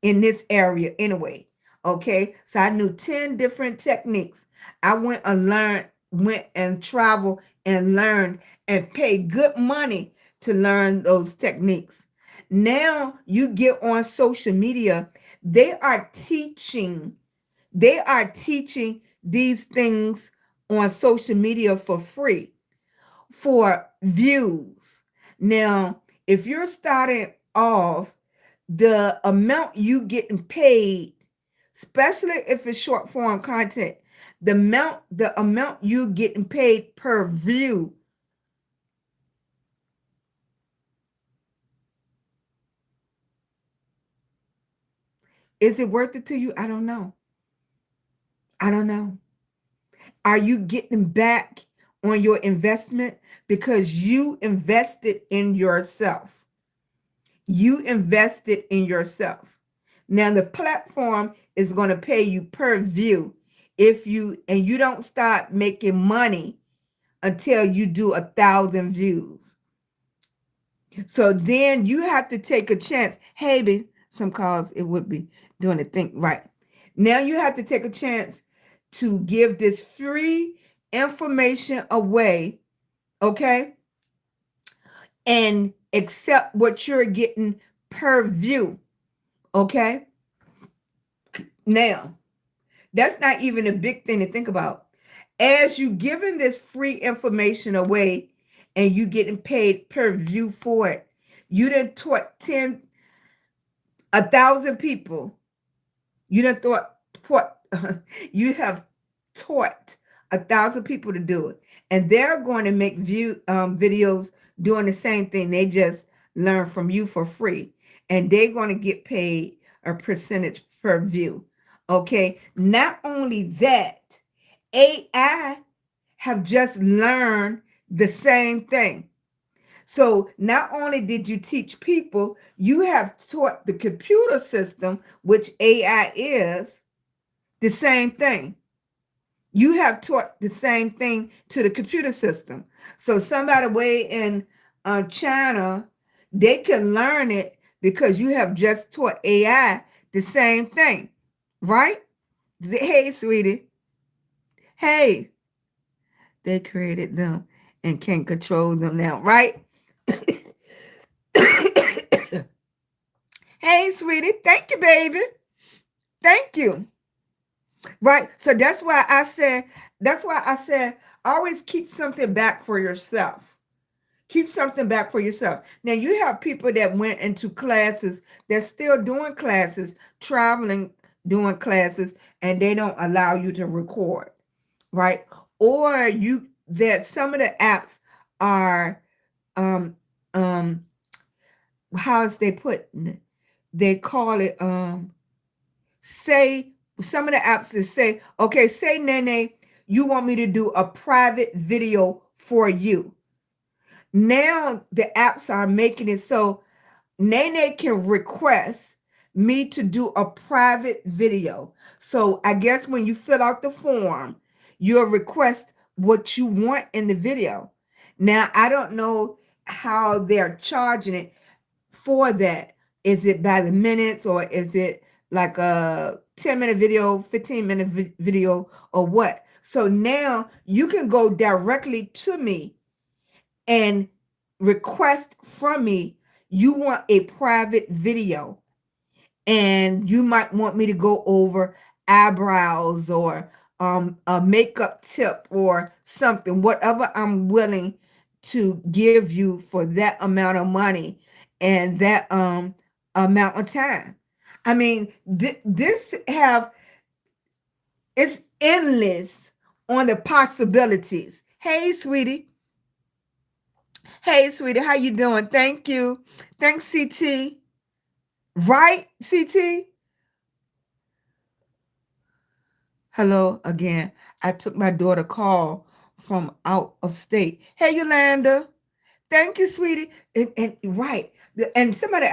in this area anyway. Okay. So I knew 10 different techniques. I went and traveled and learned and paid good money to learn those techniques. Now you get on social media, they are teaching they are teaching these things on social media for free for views. Now, if you're starting off, the amount you getting paid, especially if it's short form content, the amount you getting paid per view, is it worth it to you? I don't know. I don't know. Are you getting back on your investment because you invested in yourself? You invested in yourself. Now the platform is going to pay you per view if you don't start making money until you do 1,000 views. So then you have to take a chance. Hey, some calls it would be doing the thing right. Now you have to take a chance to give this free information away, okay? And accept what you're getting per view, okay? Now, that's not even a big thing to think about. As you giving this free information away and you getting paid per view for it, you done taught 1,000 people. You done taught you have taught 1,000 people to do it, and they're going to make videos doing the same thing. They just learn from you for free, and they're going to get paid a percentage per view. Okay. Not only that, AI have just learned the same thing. So not only did you teach people, you have taught the computer system, which AI is, the same thing. You have taught the same thing to the computer system. So somebody way in China, they can learn it because you have just taught AI the same thing, right? Hey, sweetie. Hey, they created them and can control them now, right? Hey, sweetie. Thank you, baby. Thank you. Right. So that's why I said, always keep something back for yourself. Keep something back for yourself. Now you have people that went into classes that's still doing classes, traveling, doing classes, and they don't allow you to record, right? Or you that some of the apps are um um how is they put they call it say some of the apps that say, okay, say Nene, you want me to do a private video for you. Now the apps are making it so Nene can request me to do a private video. So I guess when you fill out the form, you'll request what you want in the video. Now I don't know how they're charging it for that. Is it by the minutes, or is it like a 10-minute video, 15-minute video, or what? So now you can go directly to me and request from me, you want a private video, and you might want me to go over eyebrows or a makeup tip or something, whatever I'm willing to give you for that amount of money and that amount of time. I mean, this have it's endless on the possibilities. Hey, sweetie. Hey, sweetie, how you doing? Thank you. Thanks, CT. Right, CT? Hello again. I took my daughter call from out of state. Hey, Yolanda. Thank you, sweetie. And right. And somebody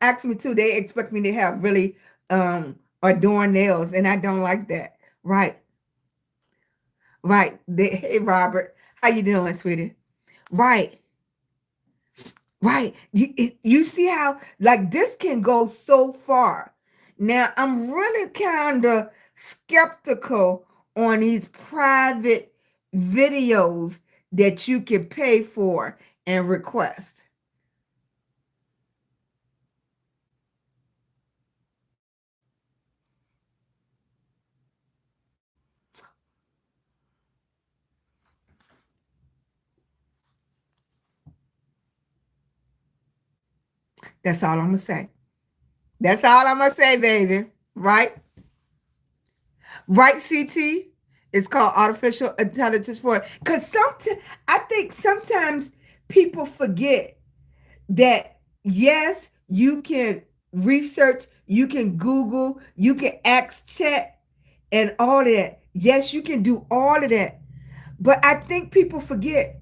asked me too, they expect me to have really adorned nails, and I don't like that. Right. Right. Hey, Robert. How you doing, sweetie? Right. Right. You see how like this can go so far. Now, I'm really kind of skeptical on these private videos that you can pay for and request. That's all I'm going to say. That's all I'm going to say, baby. Right? Right, CT? It's called artificial intelligence for it. Because sometimes I think sometimes people forget that yes, you can research, you can Google, you can ask chat and all that. Yes, you can do all of that. But I think people forget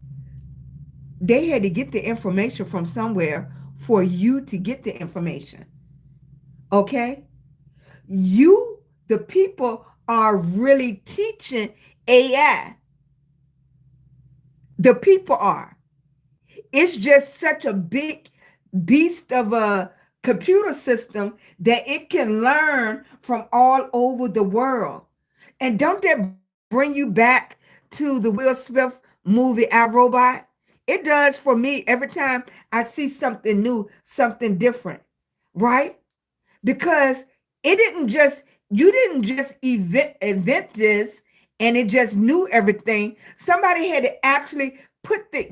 they had to get the information from somewhere for you to get the information. Okay? You, the people, are really teaching AI. The people are. It's just such a big beast of a computer system that it can learn from all over the world. And don't that bring you back to the Will Smith movie, I Robot? It does for me every time I see something new, something different, right? Because it didn't just you didn't just invent this and it just knew everything. Somebody had to actually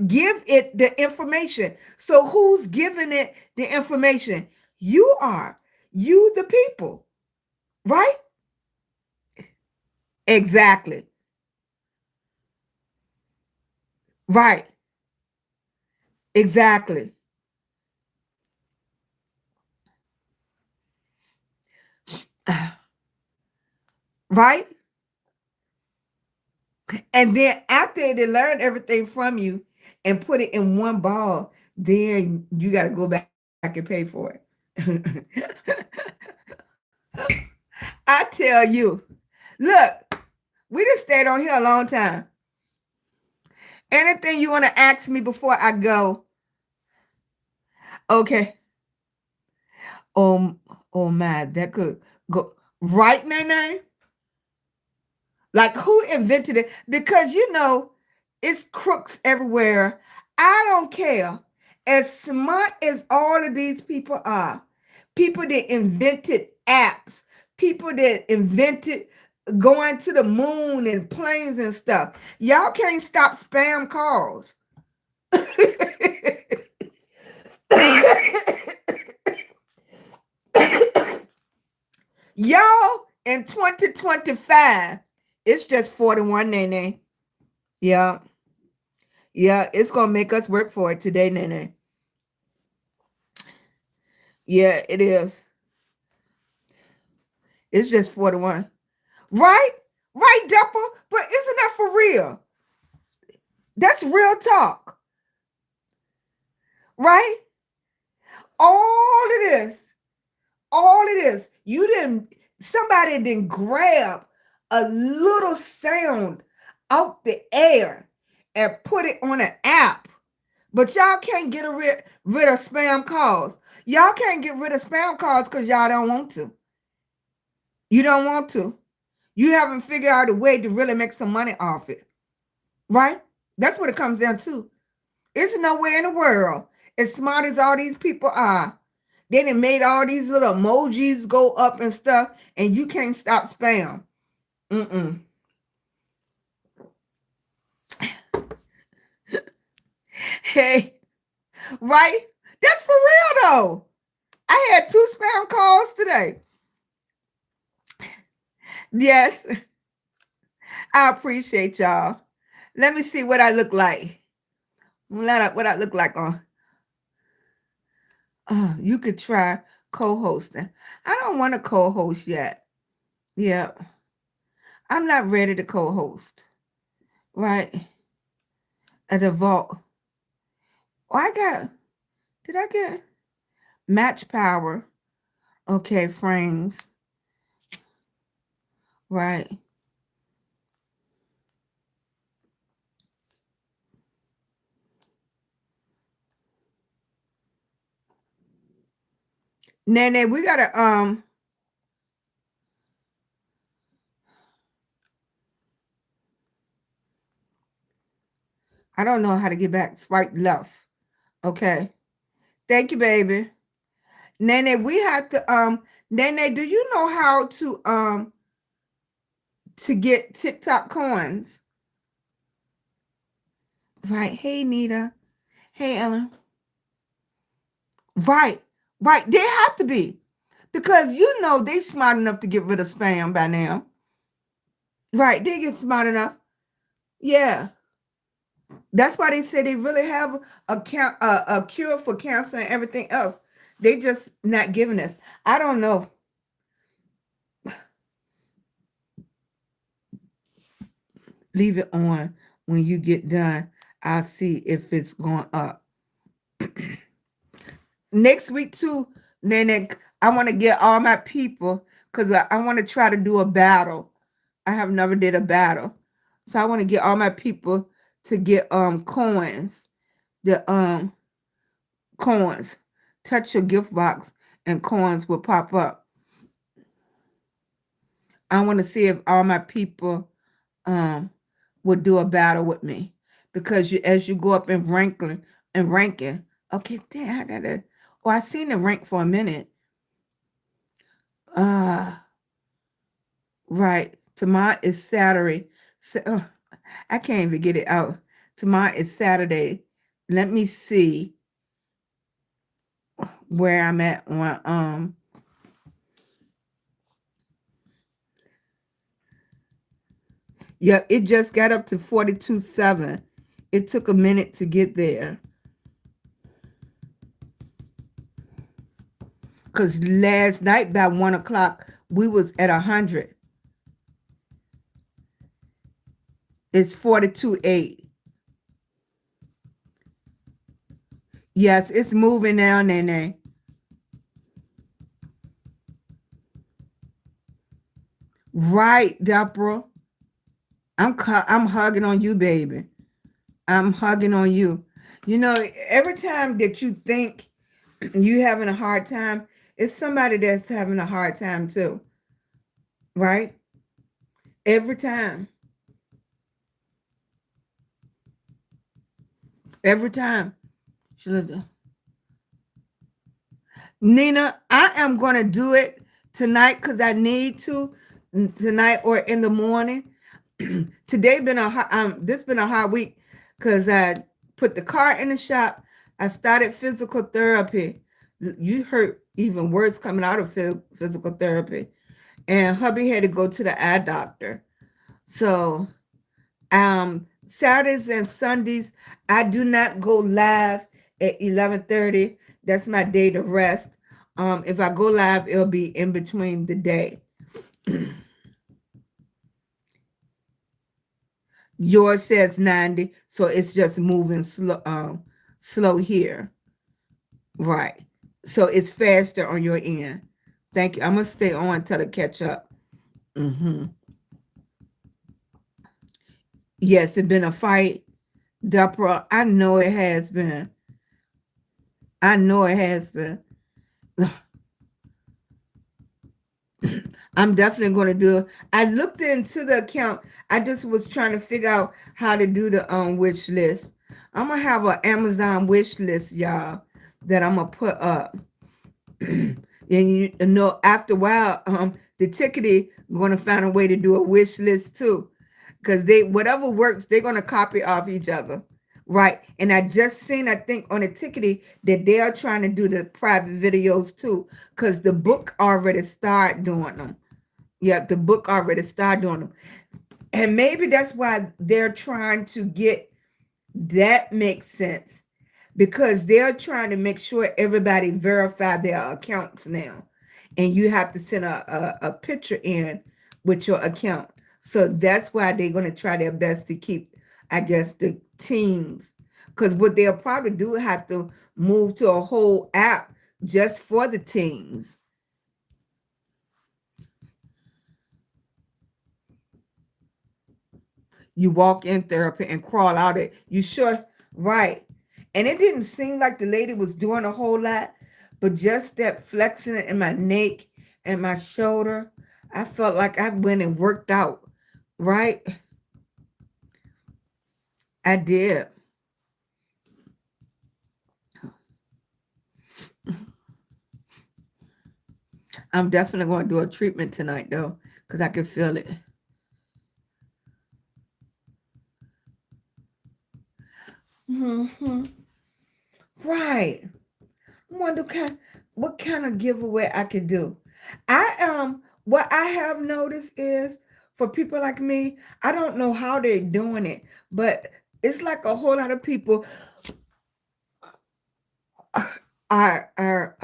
give it the information. So who's giving it the information? You are. You the people, right? Exactly. Right. Exactly. Right? And then after they learn everything from you and put it in one ball, then you got to go back and pay for it. I tell you, look, we just stayed on here a long time. Anything you want to ask me before I go? Okay. Um. Oh my, that could go right, Nene. Like who invented it? Because it's crooks everywhere. I don't care. As smart as all of these people are, people that invented apps, people that invented going to the moon and planes and stuff. Y'all can't stop spam calls. Y'all in 2025, it's just 41, Nene. Yeah. Yeah, it's gonna make us work for it today, Nene. Yeah, it is. It's just 41. Right? Right, Depper? But isn't that for real? That's real talk. Right? All of this, all of this. Somebody didn't grab a little sound out the air and put it on an app. But y'all can't get rid of spam calls. Y'all can't get rid of spam calls because y'all don't want to. You don't want to. You haven't figured out a way to really make some money off it. Right? That's what it comes down to. It's nowhere in the world, as smart as all these people are, they done made all these little emojis go up and stuff, and you can't stop spam. Mm-mm. Hey, right? That's for real though. I had 2 spam calls today. Yes, I appreciate y'all. Let me see what I look like. What I look like on. You could try co-hosting. I don't want to co-host yet. Yeah, I'm not ready to co-host. Right at the vault. Oh, did I get match power? Okay, frames. Right. Nene, we gotta I don't know how to get back. Swipe left. Okay. Thank you, baby. Nene, we have to Nene, do you know how to get TikTok coins? Right. Hey Nita. Hey Ellen. Right. Right. They have to be. Because you know they smart enough to get rid of spam by now. Right. They get smart enough. Yeah. That's why they say they really have a cure for cancer and everything else. They just not giving us. I don't know. Leave it on when you get done. I'll see if it's going up. Next week too, Nene, I want to get all my people because I want to try to do a battle. I have never did a battle. So I want to get all my people to get coins. The coins. Touch your gift box and coins will pop up. I want to see if all my people would do a battle with me. Because as you go up in ranking, okay, damn, I gotta I seen the rank for a minute. Uh right. Tomorrow is Saturday. I can't even get it out. Tomorrow is Saturday. Let me see where I'm at on yeah, it just got up to 42.7. It took a minute to get there. Because last night by 1 o'clock, we was at 100. It's 42.8. Yes, it's moving now, Nene. Right, Deborah. I'm hugging on you, baby. I'm hugging on you. You know, every time that you think you having a hard time, it's somebody that's having a hard time too. Right? Every time. Every time. Nina, I am going to do it tonight because I need to tonight or in the morning. Today been this been a hard week because I put the car in the shop. I started physical therapy. You heard even words coming out of physical therapy, and hubby had to go to the eye doctor. So Saturdays and Sundays I do not go live at 11:30. That's my day to rest. If I go live, it'll be in between the day. Yours says 90, so it's just moving slow here. Right. So it's faster on your end. Thank you. I'm gonna stay on till it catch up. Yes, it's been a fight. Dupra, I know it has been. I know it has been. I'm definitely going to do it. I looked into the account. I just was trying to figure out how to do the wish list. I'm gonna have an Amazon wish list, y'all, that I'm gonna put up. And you know, after a while, the tickety gonna find a way to do a wish list too, because they whatever works, they're gonna copy off each other, right? And I just seen, I think on the tickety that they are trying to do the private videos too, because the book already started doing them. Yeah, the book already started doing them, and maybe that's why they're trying to get that makes sense because they're trying to make sure everybody verify their accounts now, and you have to send a picture in with your account. So that's why they're going to try their best to keep, I guess, the teams, because what they'll probably do have to move to a whole app just for the teams. You walk in therapy and crawl out it. You sure? Right. And it didn't seem like the lady was doing a whole lot, but just that flexing it in my neck and my shoulder, I felt like I went and worked out, right? I did. I'm definitely going to do a treatment tonight though, because I can feel it. Hmm. Right. I wonder what kind of giveaway I could do. What I have noticed is for people like me, I don't know how they're doing it, but it's like a whole lot of people are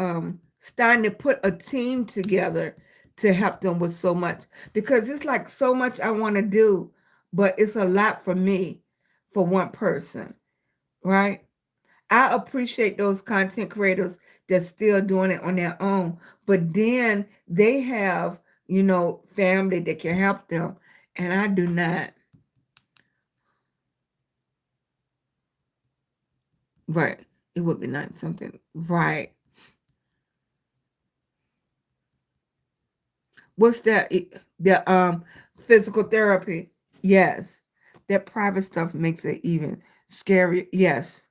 starting to put a team together to help them with so much, because it's like so much I want to do, but it's a lot for me for one person, right? I appreciate those content creators that's still doing it on their own, but then they have, family that can help them, and I do not. Right. It would be nice something. Right. What's that? The physical therapy. Yes. That private stuff makes it even scary. Yes.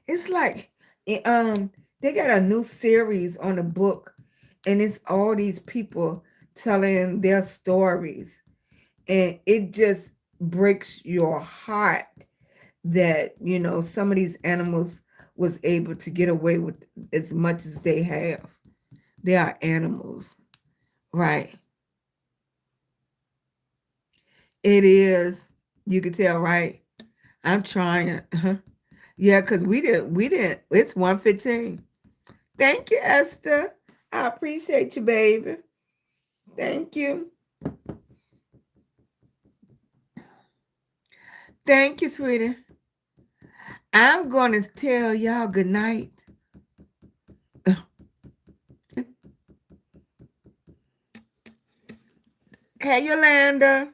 It's like they got a new series on the book, and it's all these people telling their stories, and it just breaks your heart that some of these animals was able to get away with as much as they have. They are animals, right? It is. You can tell, right? I'm trying. Yeah, because we didn't. It's 1:15. Thank you, Esther. I appreciate you, baby. Thank you. Thank you, sweetie. I'm going to tell y'all good night. Hey, Yolanda.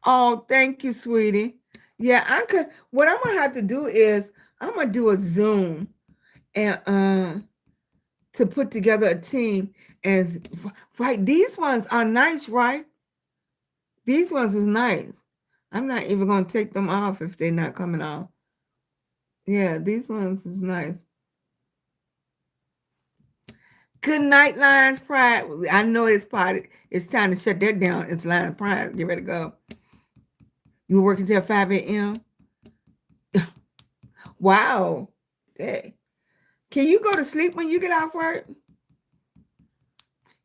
Oh, thank you, sweetie. Yeah, I could. What I'm gonna have to do is I'm gonna do a Zoom and to put together a team. And right, these ones are nice, right? These ones is nice. I'm not even gonna take them off if they're not coming off. Yeah, these ones is nice. Good night, Lions Pride. I know it's part. It's time to shut that down. It's Lions Pride. Get ready to go. You were working till 5 a.m. Wow. Hey. Can you go to sleep when you get off work?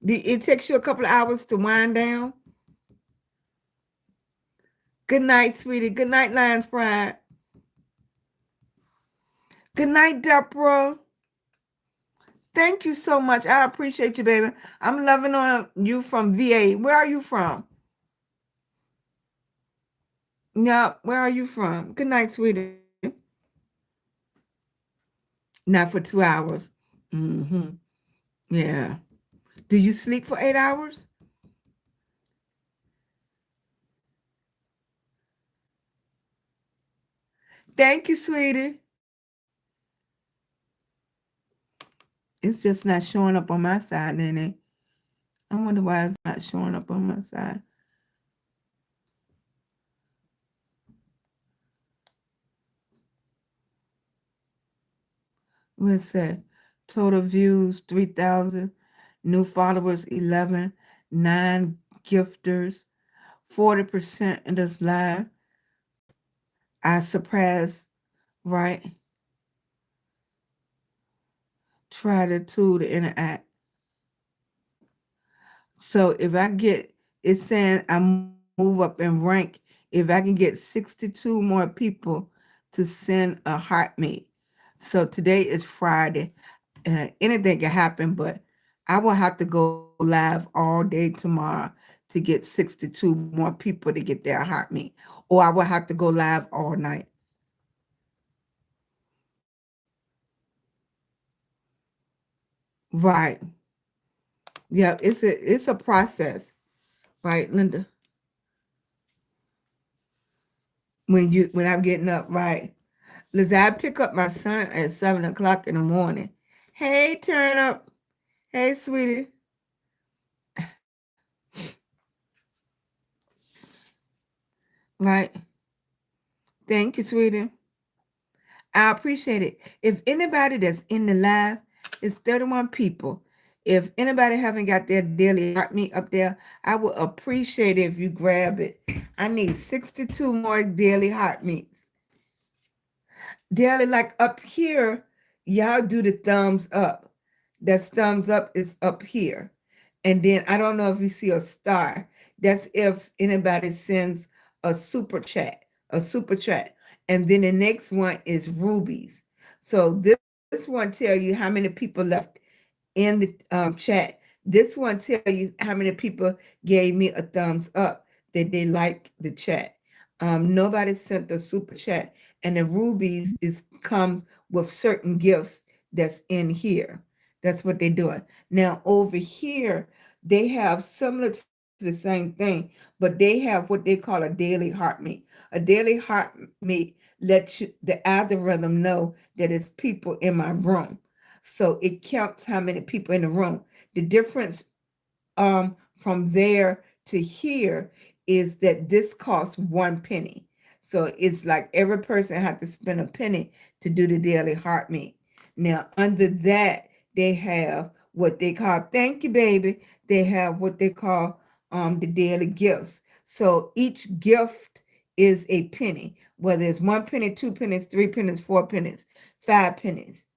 It takes you a couple of hours to wind down. Good night, sweetie. Good night, Lions Pride. Good night, Deborah. Thank you so much. I appreciate you, baby. I'm loving on you from VA. Where are you from? No, where are you from? Good night, sweetie. Not for 2 hours. Mm-hmm. Yeah. Do you sleep for 8 hours? Thank you, sweetie. It's just not showing up on my side, Nene. I wonder why it's not showing up on my side. Let's say total views 3,000, new followers 11, 9 gifters, 40% in this live. I surpassed, right? Try the tool to interact. So if I get, it's saying I move up in rank. If I can get 62 more people to send a heart me. So today is Friday. Anything can happen, but I will have to go live all day tomorrow to get 62 more people to get their heart me. Or I will have to go live all night. Right. Yeah, it's a process, right, Linda? When I'm getting up, right. Listen, I pick up my son at 7 o'clock in the morning. Hey, turn up. Hey, sweetie. Right. Thank you, sweetie. I appreciate it. If anybody that's in the live, it's 31 people. If anybody haven't got their daily heart meet up there, I would appreciate it if you grab it. I need 62 more daily heart meets. Daily, like up here, y'all do the thumbs up. That thumbs up is up here. And then I don't know if you see a star. That's if anybody sends a super chat, a super chat. And then the next one is rubies. So this one tell you how many people left in the chat. This one tell you how many people gave me a thumbs up that they like the chat. Nobody sent the super chat, and the rubies is come with certain gifts that's in here. That's what they're doing. Now over here, they have similar to the same thing, but they have what they call a daily heart meet. A daily heart meet lets you the algorithm know that it's people in my room. So it counts how many people in the room. The difference from there to here is that this costs 1 penny. So it's like every person had to spend a penny to do the daily heart meet. Now under that they have what they call thank you baby. They have what they call the daily gifts. So each gift is a penny, whether it's 1 penny, 2 pennies, 3 pennies, 4 pennies, 5 pennies.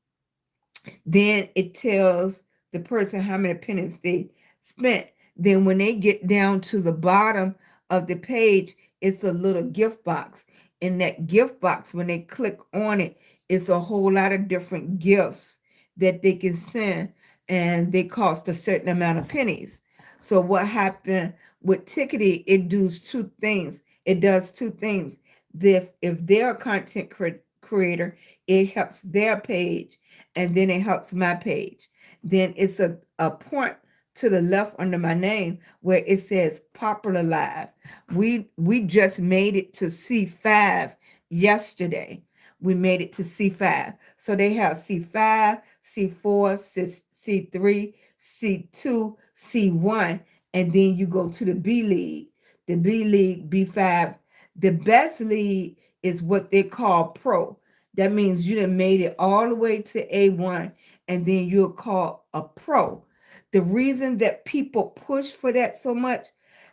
Then it tells the person how many pennies they spent. Then when they get down to the bottom of the page, it's a little gift box. In that gift box, when they click on it, it's a whole lot of different gifts that they can send, and they cost a certain amount of pennies. So what happened with Tickety, it does two things. It does two things. If they're a content creator, it helps their page, and then it helps my page. Then it's a point to the left under my name where it says popular live. We just made it to C5 yesterday. We made it to C5. So they have C5, C4, C3, C2, C1, and then you go to the B League. The B League, B5. The best league is what they call pro. That means you done made it all the way to A1, and then you're called a pro. The reason that people push for that so much,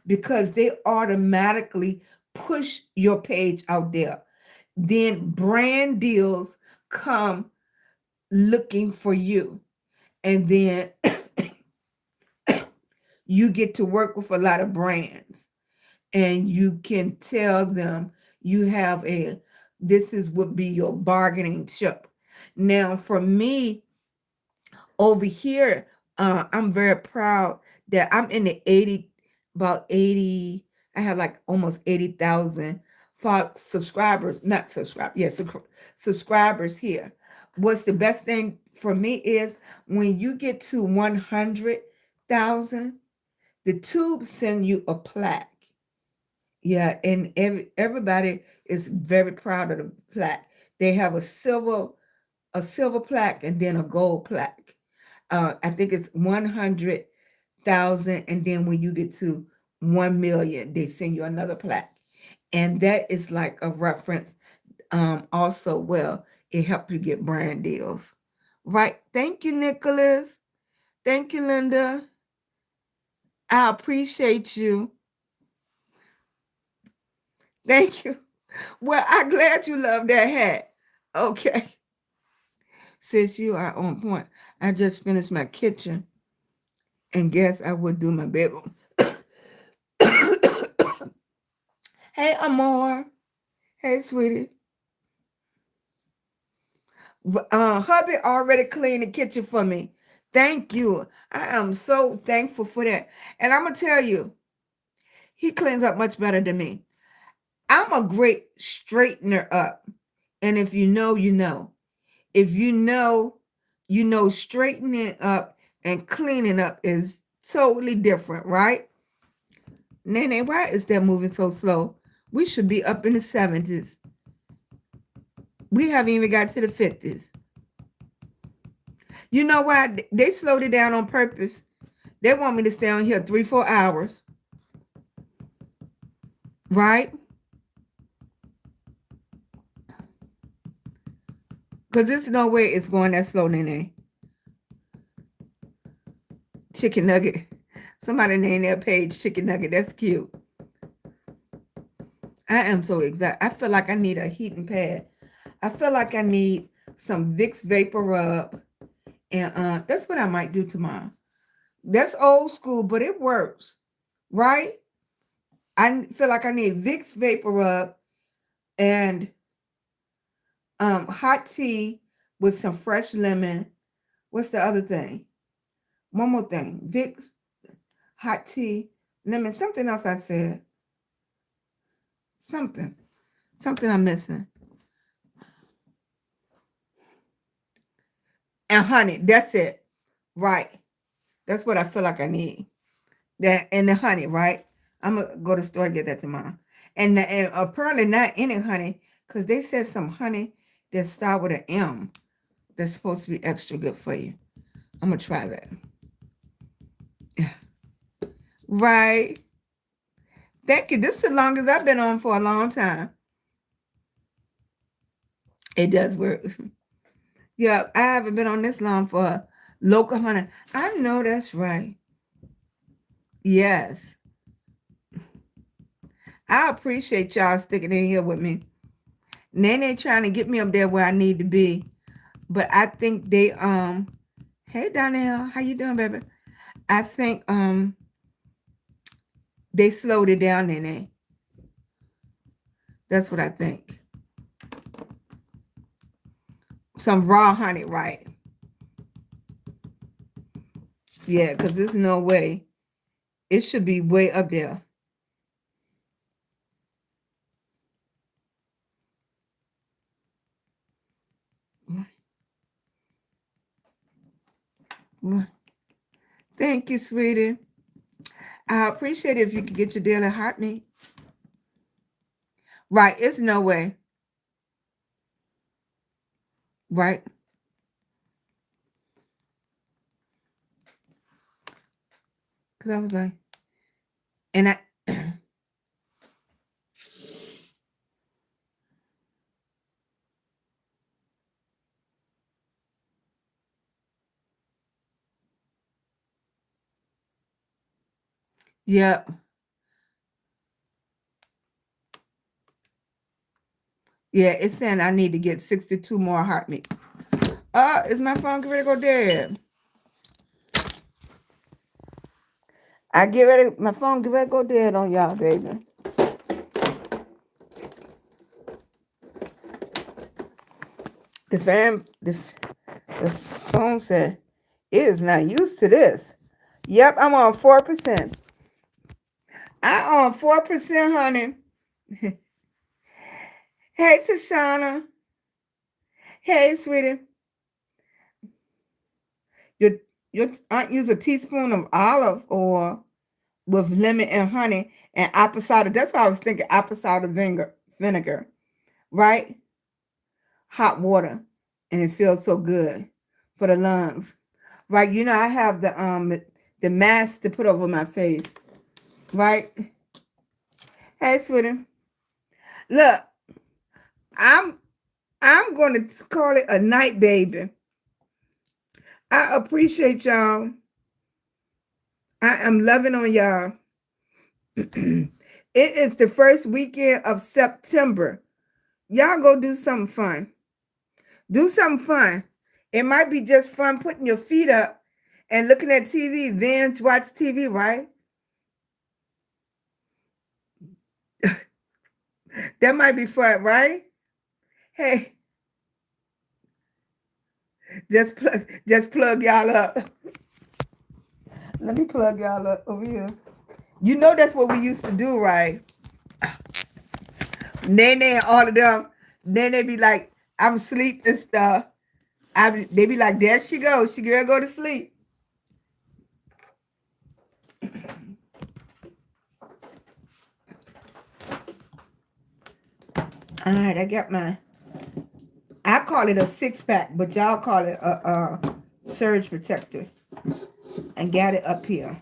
because they automatically push your page out there. Then brand deals come looking for you. And then you get to work with a lot of brands, and you can tell them you have this is would be your bargaining chip. Now for me over here, I'm very proud that I'm in the 80, about 80, I have like almost 80,000 subscribers, not subscribe, yes, subscribers here. What's the best thing for me is when you get to 100,000, the tube send you a plaque. Yeah, and everybody is very proud of the plaque. They have a silver plaque and then a gold plaque. I think it's 100,000, and then when you get to 1 million, they send you another plaque, and that is like a reference. Also, well, it helps you get brand deals, right? Thank you, Nicholas. Thank you, Linda. I appreciate you. Thank you. Well, I'm glad you love that hat. Okay. Since you are on point, I just finished my kitchen, and guess I would do my bedroom. Hey, Amor. Hey, sweetie. Hubby already cleaned the kitchen for me. Thank you. I am so thankful for that. And I'm going to tell you, he cleans up much better than me. I'm a great straightener up. And if you know, you know. If you know straightening up and cleaning up is totally different, right? Nene, why is that moving so slow? We should be up in the 70s. We haven't even got to the 50s. You know why? They slowed it down on purpose. They want me to stay on here 3-4 hours, right? Because there's no way it's going that slow, Nene. Chicken nugget. Somebody named their page Chicken Nugget. That's cute. I am so excited. I feel like I need a heating pad. I feel like I need some Vicks Vapor Rub. And that's what I might do tomorrow. That's old school, but it works, right? I feel like I need Vicks Vapor Rub and hot tea with some fresh lemon. What's the other thing? One more thing. Vicks, hot tea, lemon. Something else I said. Something I'm missing. And honey. That's it. Right. That's what I feel like I need. That and the honey, right? I'm gonna go to the store and get that tomorrow. And apparently not any honey, because they said some honey that start with an M that's supposed to be extra good for you. I'm gonna try that. Right. Thank you. This is the longest I've been on for a long time. It does work. Yeah, I haven't been on this long for local honey. I know that's right. Yes. I appreciate y'all sticking in here with me. Nene trying to get me up there where I need to be. But I think they hey Donnell, how you doing, baby? I think they slowed it down, Nene. That's what I think. Some raw honey, right? Yeah, because there's no way. It should be way up there. Thank you, sweetie. I appreciate it if you could get your daily heart meat. Right, it's no way. Right. Because I was like, and I, yeah, yeah, it's saying I need to get 62 more heart meat. Is my phone getting ready to go dead? My phone get ready to go dead on y'all, baby. The phone said, it is not used to this. Yep, I'm on 4%. I on 4%, honey. Hey, Tashana. Hey, sweetie. Your aunt use a teaspoon of olive oil with lemon and honey and apple cider. That's what I was thinking, apple cider vinegar, right? Hot water, and it feels so good for the lungs, right? You know, I have the mask to put over my face, right? Hey, sweetie, look, I'm going to call it a night, baby. I appreciate y'all. I am loving on y'all. It is the first weekend of September. Y'all go do something fun. Do something fun. It might be just fun putting your feet up and looking at TV, binge watch TV, right? That might be fun, right? Hey, just plug y'all up. Let me plug y'all up over here. You know that's what we used to do, right? Nene and all of them. Then they be like, I'm asleep and stuff. They be like, there she goes. She gonna go to sleep. All right, I got mine. call it a 6-pack, but y'all call it a surge protector. And got it up here.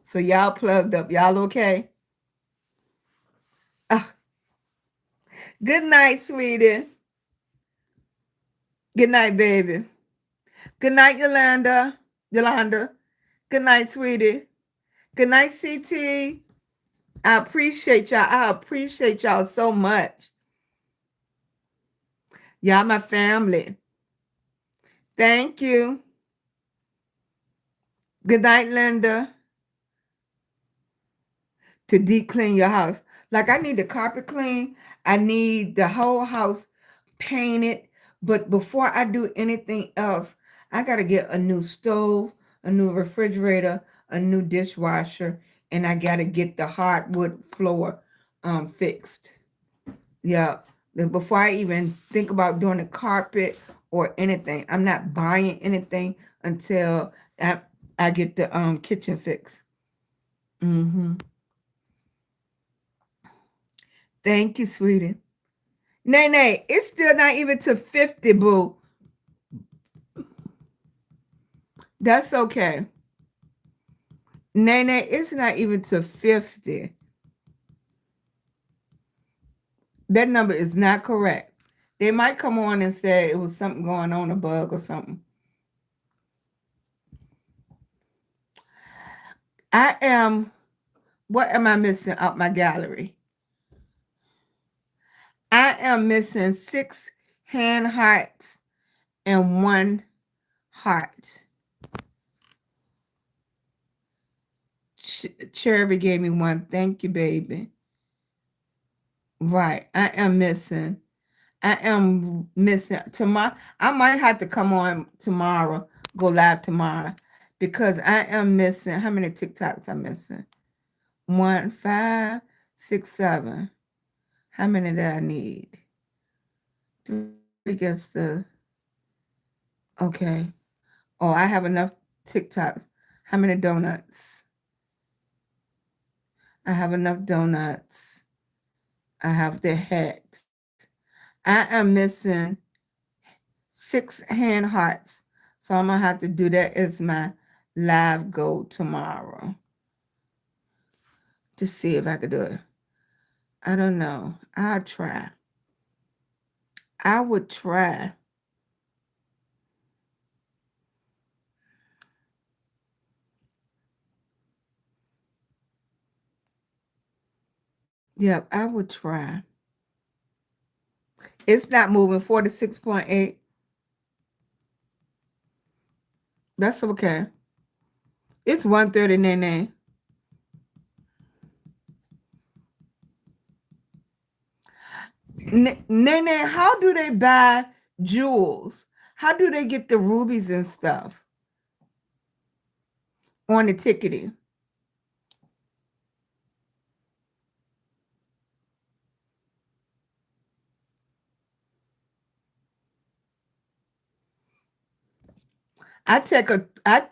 So y'all plugged up. Y'all okay? Uh, good night, sweetie. Good night, baby. Good night, Yolanda. Yolanda. Good night, sweetie. Good night, CT. I appreciate y'all. I appreciate y'all so much. Y'all my family. Thank you. Good night, Linda. To deep clean your house. Like I need the carpet clean. I need the whole house painted. But before I do anything else, I got to get a new stove, a new refrigerator, a new dishwasher, and I got to get the hardwood floor fixed. Yeah. Before I even think about doing the carpet or anything, I'm not buying anything until I get the kitchen fixed. Mm-hmm. Thank you, sweetie. Nene, it's still not even to 50, boo. That's okay. Nene, it's not even to 50. That number is not correct. They might come on and say it was something going on, a bug or something. What am I missing out my gallery? I am missing 6 hand hearts and 1 heart. Cherry gave me 1. Thank you, baby. Right. I am missing tomorrow. I might have to come on tomorrow, go live tomorrow, because I am missing. How many TikToks I'm missing? 1, 5, 6, 7. How many do I need? 3 against the. Okay. Oh, I have enough TikToks. How many donuts? I have enough donuts. I have the hat. I am missing 6 hand hearts. So I'm going to have to do that as my live goal tomorrow to see if I could do it. I don't know. I'll try. I would try. Yep, I would try. It's not moving 46.8. That's okay. It's 1:30, Nene. Nene, how do they buy jewels? How do they get the rubies and stuff on the ticketing? I take a I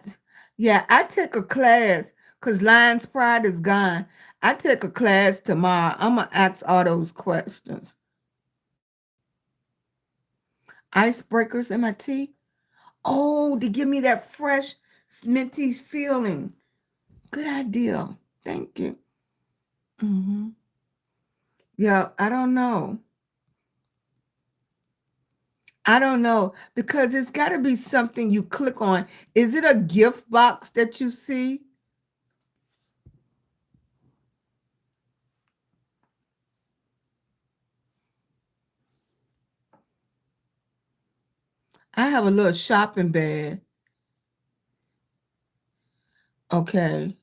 yeah, I take a class because Lions Pride is gone. I take a class tomorrow. I'm gonna ask all those questions. Icebreakers in my tea. Oh, to give me that fresh minty feeling. Good idea. Thank you. Hmm. Yeah, I don't know. I don't know because it's got to be something you click on. Is it a gift box that you see? I have a little shopping bag. Okay.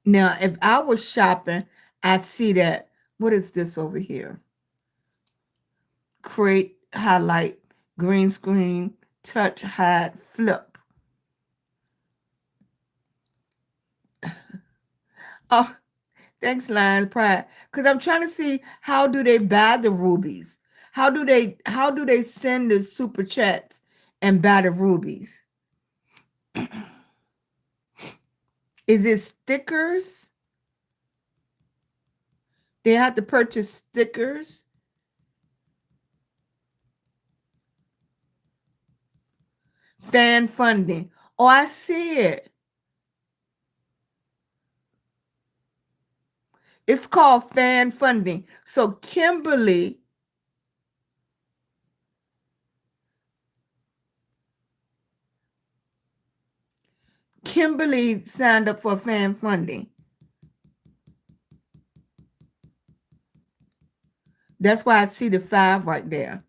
Now, if I was shopping, I see that. What is this over here? Create, highlight, green screen, touch, hide, flip. Oh, thanks, Lions Pride. Because I'm trying to see how do they buy the rubies? How do they send the super chats and buy the rubies? Is it stickers? They have to purchase stickers. Fan funding. Oh, I see it. It's called fan funding. So Kimberly signed up for fan funding. That's why I see the 5 right there.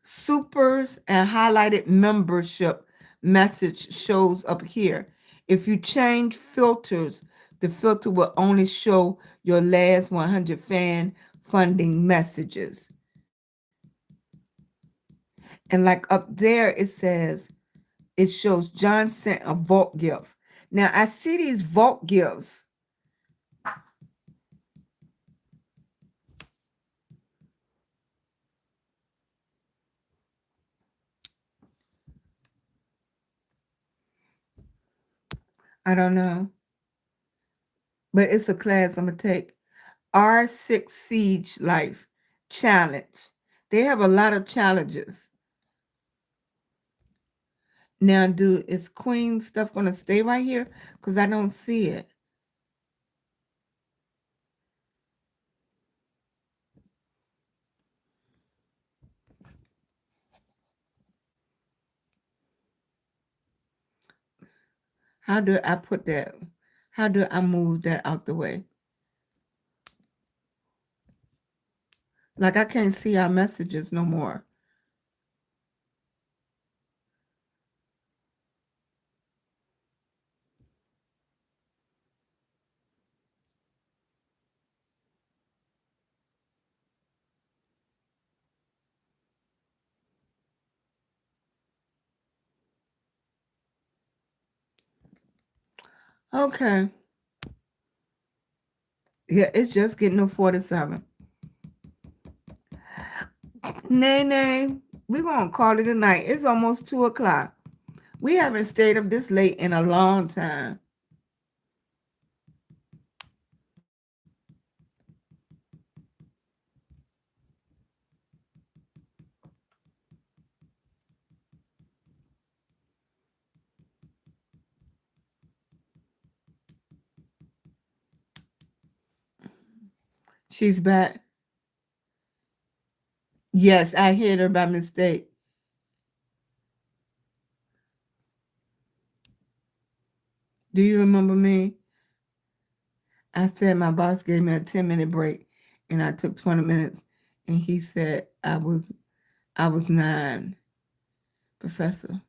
Supers and highlighted membership message shows up here. If you change filters, the filter will only show your last 100 fan funding messages. And like up there, it shows John sent a vault gift. Now I see these vault gifts. I don't know, but it's a class I'm going to take. R6 Siege Life Challenge. They have a lot of challenges. Now, is Queen stuff going to stay right here? Because I don't see it. How do I put that? How do I move that out the way? Like I can't see our messages no more. Okay. Yeah, it's just getting to 47. Nay, we're going to call it a night. It's almost 2 o'clock. We haven't stayed up this late in a long time. She's back. Yes, I hit her by mistake. Do you remember me? I said my boss gave me a 10-minute break and I took 20 minutes and he said I was 9, Professor.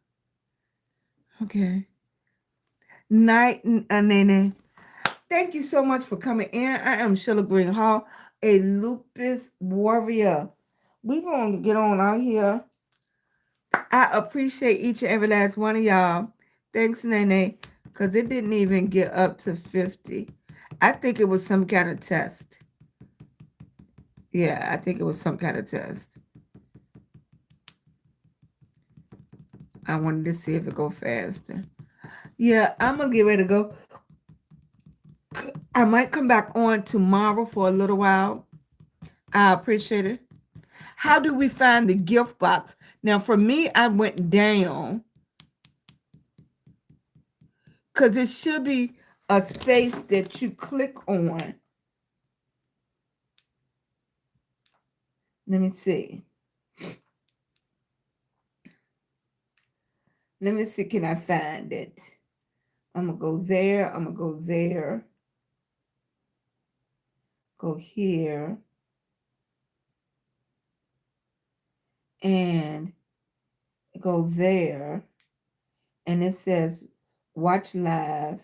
Okay. Night, Nene. Thank you so much for coming in. I am SheilagreenHall, a lupus warrior. We're going to get on out here. I appreciate each and every last one of y'all. Thanks, Nene, because it didn't even get up to 50. I think it was some kind of test. Yeah, I think it was some kind of test. I wanted to see if it go faster. Yeah, I'm going to get ready to go. I might come back on tomorrow for a little while. I appreciate it. How do we find the gift box? Now, for me, I went down because it should be a space that you click on. Let me see. Let me see, can I find it? I'm going to go there. I'm going to go there. Go here. And go there. And it says watch live.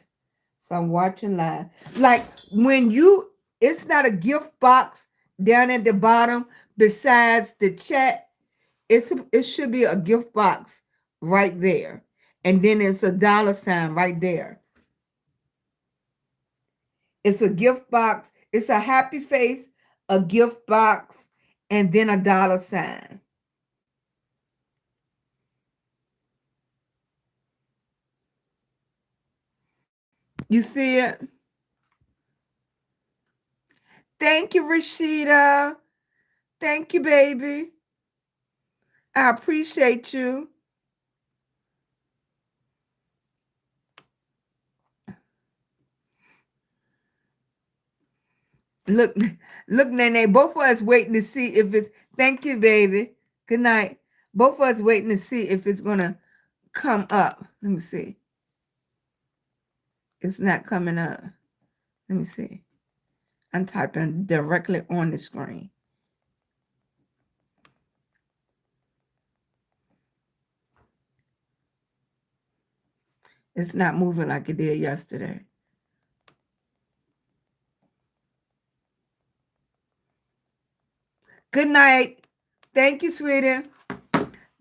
So I'm watching live. Like it's not a gift box down at the bottom besides the chat. It should be a gift box right there. And then it's a $sign right there. It's a gift box. It's a happy face, a gift box, and then a $sign. You see it? Thank you, Rashida. Thank you, baby. I appreciate you. Look, look, Nene, both of us waiting to see if it's, thank you, baby. Good night. Both of us waiting to see if it's going to come up. Let me see. It's not coming up. Let me see. I'm typing directly on the screen. It's not moving like it did yesterday. Good night. Thank you, sweetie.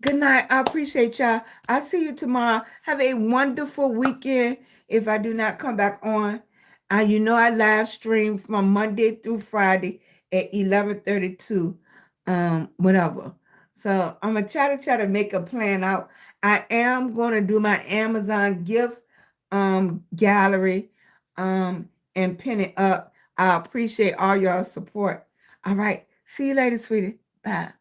Good night. I appreciate y'all. I'll see you tomorrow. Have a wonderful weekend if I do not come back on. You know I live stream from Monday through Friday at 11:32, whatever. So I'm gonna try to make a plan out. I am gonna do my Amazon gift gallery and pin it up. I appreciate all y'all support. All right. See you later, sweetie. Bye.